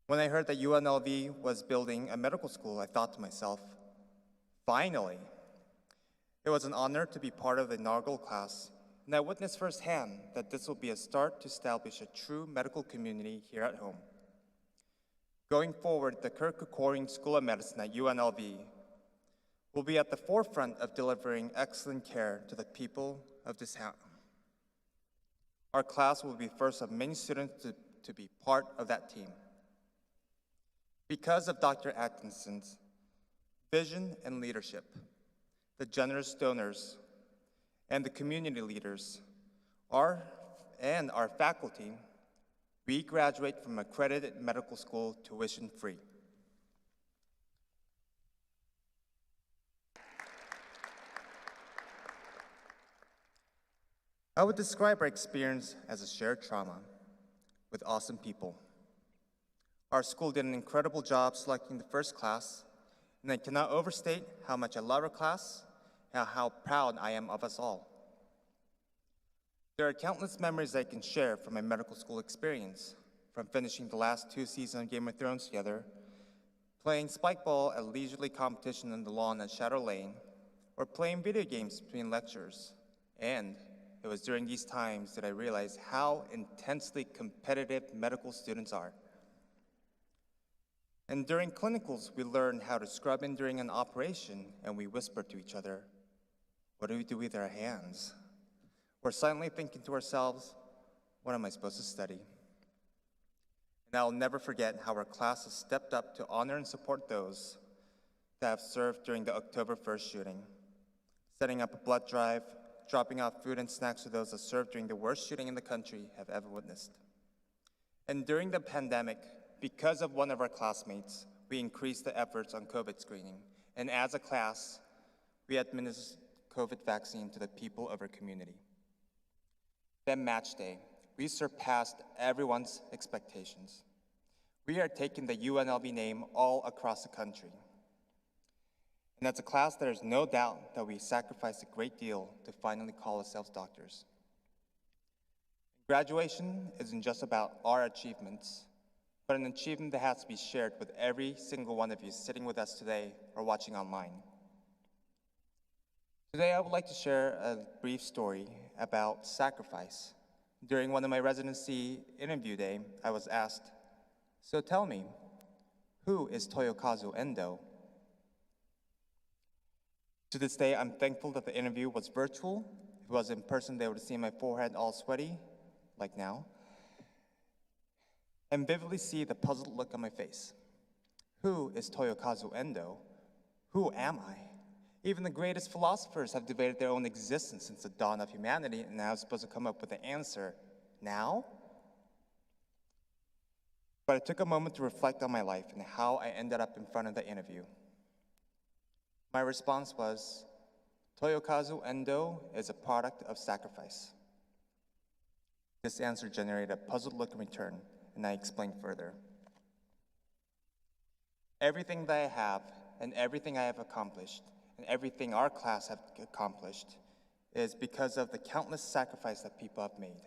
When I heard that UNLV was building a medical school, I thought to myself, finally. It was an honor to be part of the inaugural class, and I witnessed firsthand that this will be a start to establish a true medical community here at home. Going forward, the Kerkorian School of Medicine at UNLV will be at the forefront of delivering excellent care to the people of this town. Our class will be first of many students to be part of that team. Because of Dr. Atkinson's vision and leadership, the generous donors, and the community leaders, and our faculty, we graduate from accredited medical school tuition-free. I would describe our experience as a shared trauma with awesome people. Our school did an incredible job selecting the first class, and I cannot overstate how much I love our class and how proud I am of us all. There are countless memories I can share from my medical school experience, from finishing the last 2 seasons of Game of Thrones together, playing spike ball at leisurely competition on the lawn at Shadow Lane, or playing video games between lectures. And it was during these times that I realized how intensely competitive medical students are. And during clinicals, we learned how to scrub in during an operation, and we whispered to each other, "What do we do with our hands?" We're silently thinking to ourselves, "What am I supposed to study?" And I'll never forget how our class has stepped up to honor and support those that have served during the October 1st shooting, setting up a blood drive, dropping off food and snacks to those that served during the worst shooting in the country have ever witnessed. And during the pandemic, because of one of our classmates, we increased the efforts on COVID screening. And as a class, we administered COVID vaccine to the people of our community. Then match day, we surpassed everyone's expectations. We are taking the UNLV name all across the country. And as a class, there is no doubt that we sacrificed a great deal to finally call ourselves doctors. Graduation isn't just about our achievements, but an achievement that has to be shared with every single one of you sitting with us today or watching online. Today, I would like to share a brief story about sacrifice. During one of my residency interview day, I was asked, "So tell me, who is Toyokazu Endo?" To this day, I'm thankful that the interview was virtual. If it was in person, they would have seen my forehead all sweaty, like now, and vividly see the puzzled look on my face. Who is Toyokazu Endo? Who am I? Even the greatest philosophers have debated their own existence since the dawn of humanity, and I was supposed to come up with an answer now? But I took a moment to reflect on my life and how I ended up in front of the interview. My response was, Toyokazu Endo is a product of sacrifice. This answer generated a puzzled look in return, and I explained further. Everything that I have, and everything I have accomplished, and everything our class have accomplished, is because of the countless sacrifice that people have made.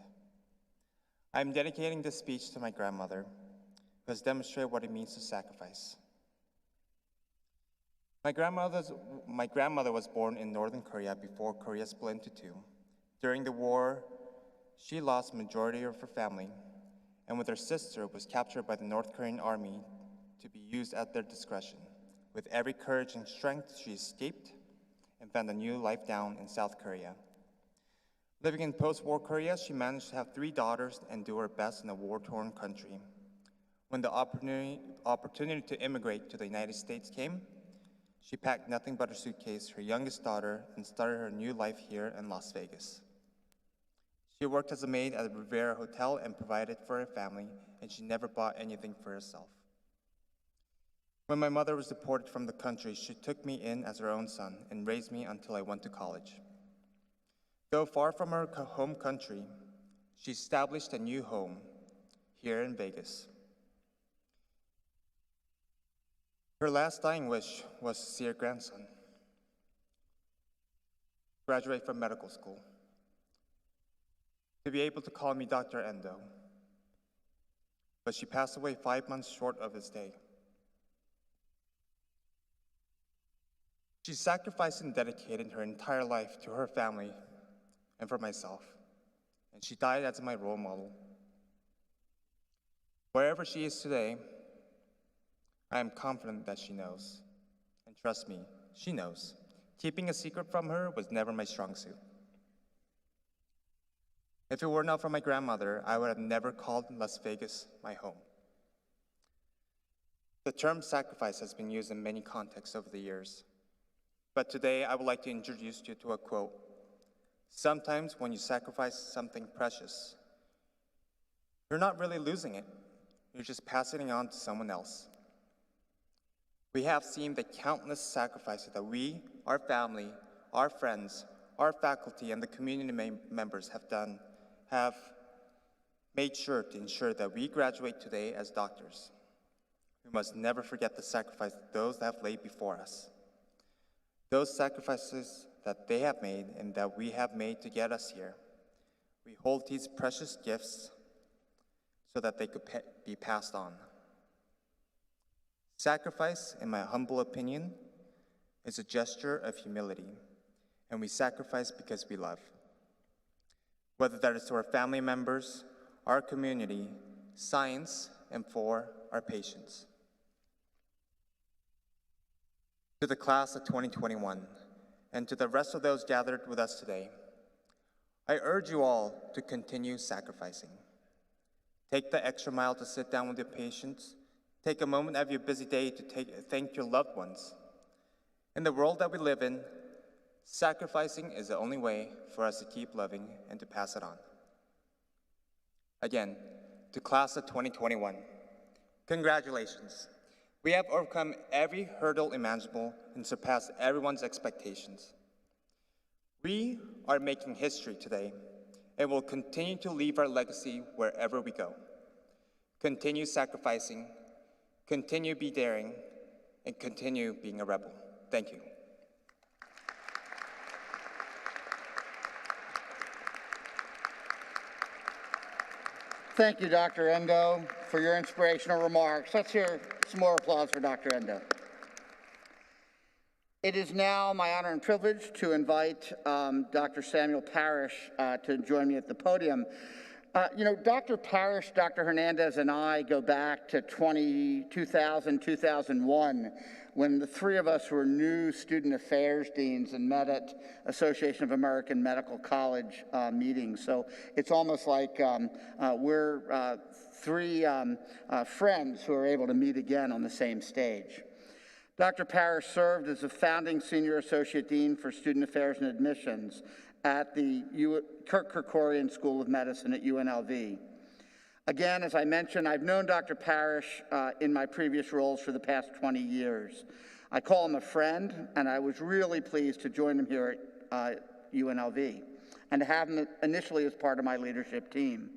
I'm dedicating this speech to my grandmother, who has demonstrated what it means to sacrifice. My grandmother was born in Northern Korea before Korea split into two. During the war, she lost majority of her family, and with her sister was captured by the North Korean army to be used at their discretion. With every courage and strength, she escaped and found a new life down in South Korea, Living in post-war Korea, she managed to have 3 daughters and do her best in a war-torn country. When the opportunity to immigrate to the United States came, she packed nothing but her suitcase, her youngest daughter, and started her new life here in Las Vegas. She worked as a maid at a Riviera Hotel and provided for her family, and she never bought anything for herself. When my mother was deported from the country, she took me in as her own son and raised me until I went to college. Though far from her home country, she established a new home here in Vegas. Her last dying wish was to see her grandson graduate from medical school, to be able to call me Dr. Endo. But she passed away 5 months short of his day. She sacrificed and dedicated her entire life to her family and for myself, and she died as my role model. Wherever she is today, I am confident that she knows. And trust me, she knows. Keeping a secret from her was never my strong suit. If it were not for my grandmother, I would have never called Las Vegas my home. The term sacrifice has been used in many contexts over the years. But today, I would like to introduce you to a quote. Sometimes when you sacrifice something precious, you're not really losing it. You're just passing it on to someone else. We have seen the countless sacrifices that we, our family, our friends, our faculty, and the community members have made sure to ensure that we graduate today as doctors. We must never forget the sacrifice of those that have laid before us. Those sacrifices that they have made and that we have made to get us here. We hold these precious gifts so that they could be passed on. Sacrifice, in my humble opinion, is a gesture of humility, and we sacrifice because we love. Whether that is to our family members, our community, science, and for our patients. To the class of 2021, and to the rest of those gathered with us today, I urge you all to continue sacrificing. Take the extra mile to sit down with your patients. Take a moment out of your busy day to thank your loved ones. In the world that we live in, sacrificing is the only way for us to keep loving and to pass it on. Again, to class of 2021, congratulations. We have overcome every hurdle imaginable and surpassed everyone's expectations. We are making history today and will continue to leave our legacy wherever we go. Continue sacrificing, continue be daring, and continue being a rebel. Thank you. Thank you, Dr. Endo, for your inspirational remarks. Let's hear some more applause for Dr. Endo. It is now my honor and privilege to invite Dr. Samuel Parrish to join me at the podium. Dr. Parrish, Dr. Hernandez, and I go back to 2000, 2001, when the three of us were new student affairs deans and met at Association of American Medical College meetings. So it's almost like we're three friends who are able to meet again on the same stage. Dr. Parrish served as a founding senior associate dean for student affairs and admissions at the Kirk Kerkorian School of Medicine at UNLV. Again, as I mentioned, I've known Dr. Parrish in my previous roles for the past 20 years. I call him a friend, and I was really pleased to join him here at UNLV and to have him initially as part of my leadership team.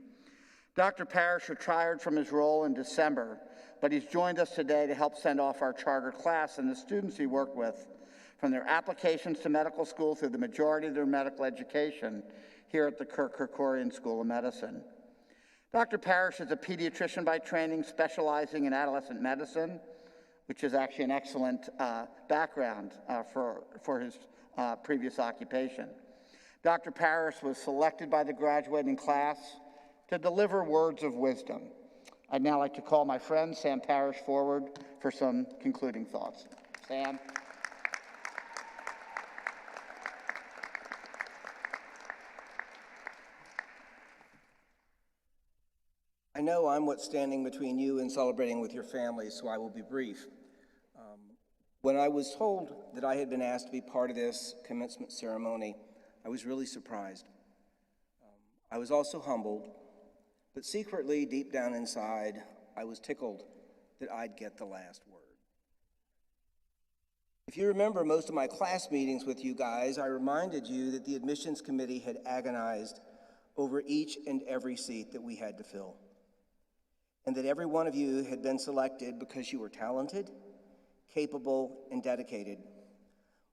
Dr. Parrish retired from his role in December, but he's joined us today to help send off our charter class and the students he worked with from their applications to medical school through the majority of their medical education here at the Kirk Kerkorian School of Medicine. Dr. Parrish is a pediatrician by training, specializing in adolescent medicine, which is actually an excellent background for his previous occupation. Dr. Parrish was selected by the graduating class to deliver words of wisdom. I'd now like to call my friend Sam Parrish forward for some concluding thoughts. Sam. I know I'm what's standing between you and celebrating with your family, so I will be brief. When I was told that I had been asked to be part of this commencement ceremony, I was really surprised. I was also humbled, but secretly, deep down inside, I was tickled that I'd get the last word. If you remember most of my class meetings with you guys, I reminded you that the admissions committee had agonized over each and every seat that we had to fill, and that every one of you had been selected because you were talented, capable, and dedicated,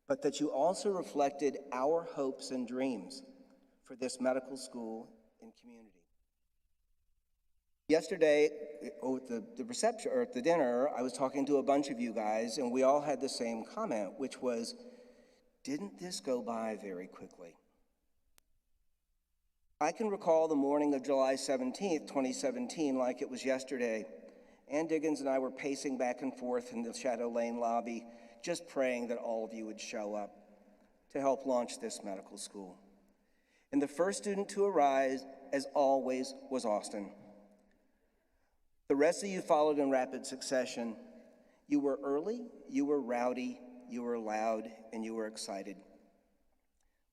but that you also reflected our hopes and dreams for this medical school and community. Yesterday, at the reception, or at the dinner, I was talking to a bunch of you guys, and we all had the same comment, which was, didn't this go by very quickly? I can recall the morning of July 17th, 2017, like it was yesterday. Ann Diggins and I were pacing back and forth in the Shadow Lane lobby, just praying that all of you would show up to help launch this medical school. And the first student to arrive, as always, was Austin. The rest of you followed in rapid succession. You were early, you were rowdy, you were loud, and you were excited.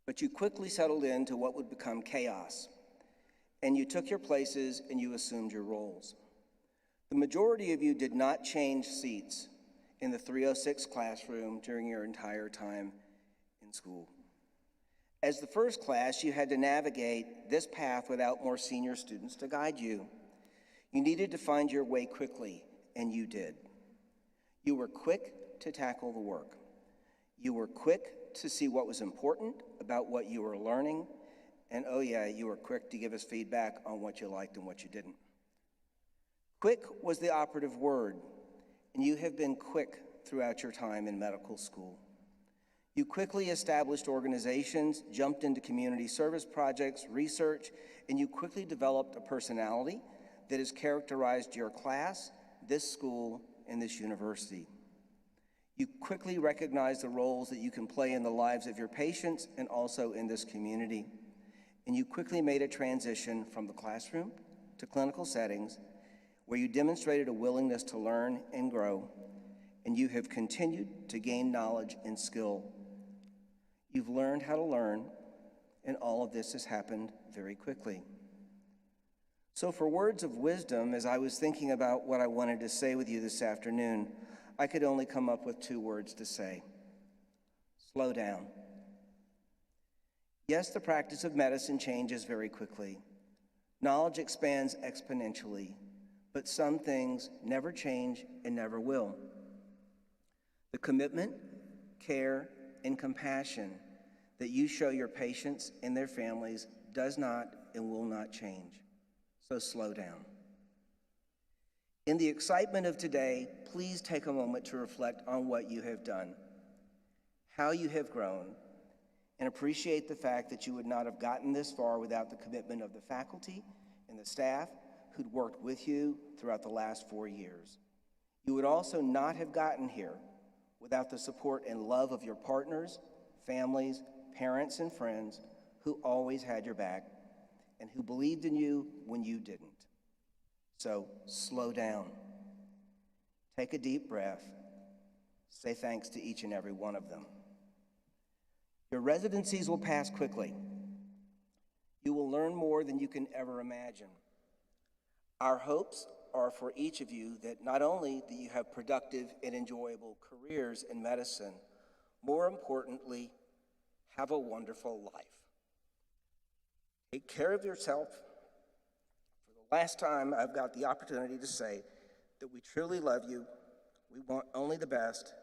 But you quickly settled into what would become chaos, and you took your places and you assumed your roles. The majority of you did not change seats in the 306 classroom during your entire time in school. As the first class, you had to navigate this path without more senior students to guide you. You needed to find your way quickly, and you did. You were quick to tackle the work. You were quick to see what was important about what you were learning, and oh yeah, you were quick to give us feedback on what you liked and what you didn't. Quick was the operative word, and you have been quick throughout your time in medical school. You quickly established organizations, jumped into community service projects, research, and you quickly developed a personality that has characterized your class, this school, and this university. You quickly recognized the roles that you can play in the lives of your patients and also in this community. And you quickly made a transition from the classroom to clinical settings, where you demonstrated a willingness to learn and grow, and you have continued to gain knowledge and skill. You've learned how to learn, and all of this has happened very quickly. So for words of wisdom, as I was thinking about what I wanted to say with you this afternoon, I could only come up with 2 words to say. Slow down. Yes, the practice of medicine changes very quickly. Knowledge expands exponentially. But some things never change and never will. The commitment, care, and compassion that you show your patients and their families does not and will not change. So slow down. In the excitement of today, please take a moment to reflect on what you have done, how you have grown, and appreciate the fact that you would not have gotten this far without the commitment of the faculty and the staff who'd worked with you throughout the last 4 years. You would also not have gotten here without the support and love of your partners, families, parents, and friends who always had your back and who believed in you when you didn't. So slow down. Take a deep breath. Say thanks to each and every one of them. Your residencies will pass quickly. You will learn more than you can ever imagine. Our hopes are for each of you that not only do you have productive and enjoyable careers in medicine, more importantly, have a wonderful life. Take care of yourself. For the last time, I've got the opportunity to say that we truly love you, we want only the best,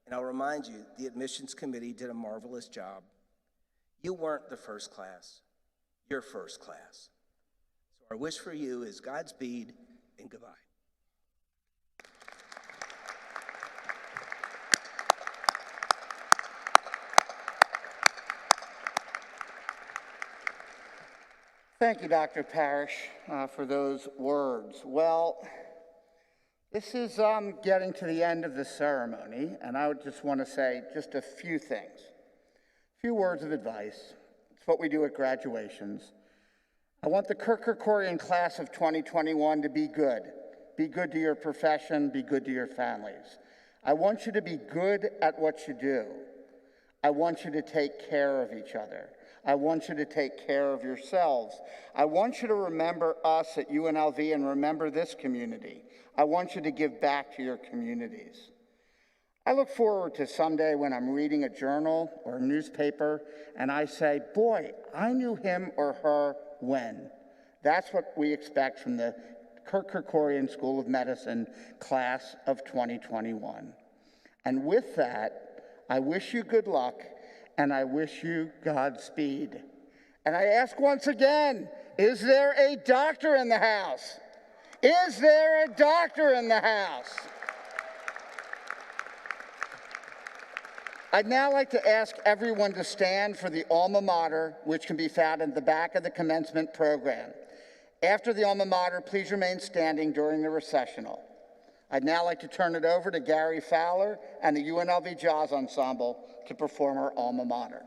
and I'll remind you, the admissions committee did a marvelous job. You weren't the first class, you're first class. Our wish for you is Godspeed and goodbye. Thank you, Dr. Parrish, for those words. Well, this is getting to the end of the ceremony, and I would just want to say just a few things. A few words of advice. It's what we do at graduations. I want the Kerkorian class of 2021 to be good. Be good to your profession, be good to your families. I want you to be good at what you do. I want you to take care of each other. I want you to take care of yourselves. I want you to remember us at UNLV and remember this community. I want you to give back to your communities. I look forward to someday when I'm reading a journal or a newspaper and I say, boy, I knew him or her when. That's what we expect from the Kerkorian School of Medicine class of 2021. And with that, I wish you good luck and I wish you Godspeed. And I ask once again, is there a doctor in the house? Is there a doctor in the house? I'd now like to ask everyone to stand for the alma mater, which can be found in the back of the commencement program. After the alma mater, please remain standing during the recessional. I'd now like to turn it over to Gary Fowler and the UNLV Jazz Ensemble to perform our alma mater.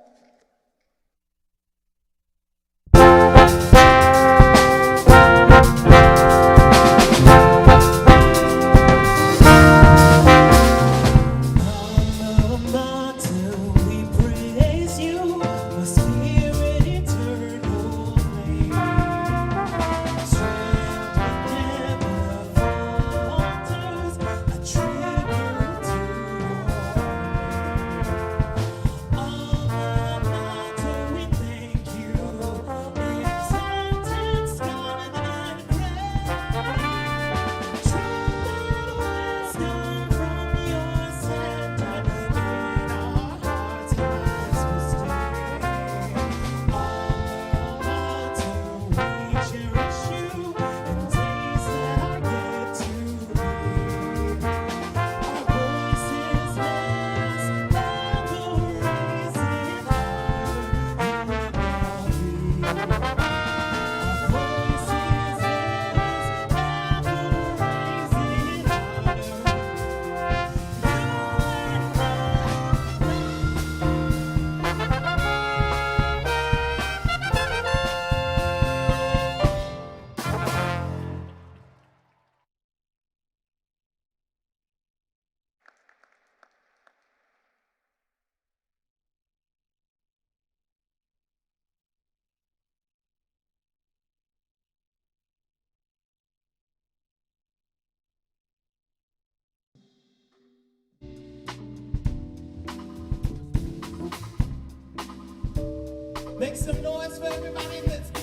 Make some noise for everybody that's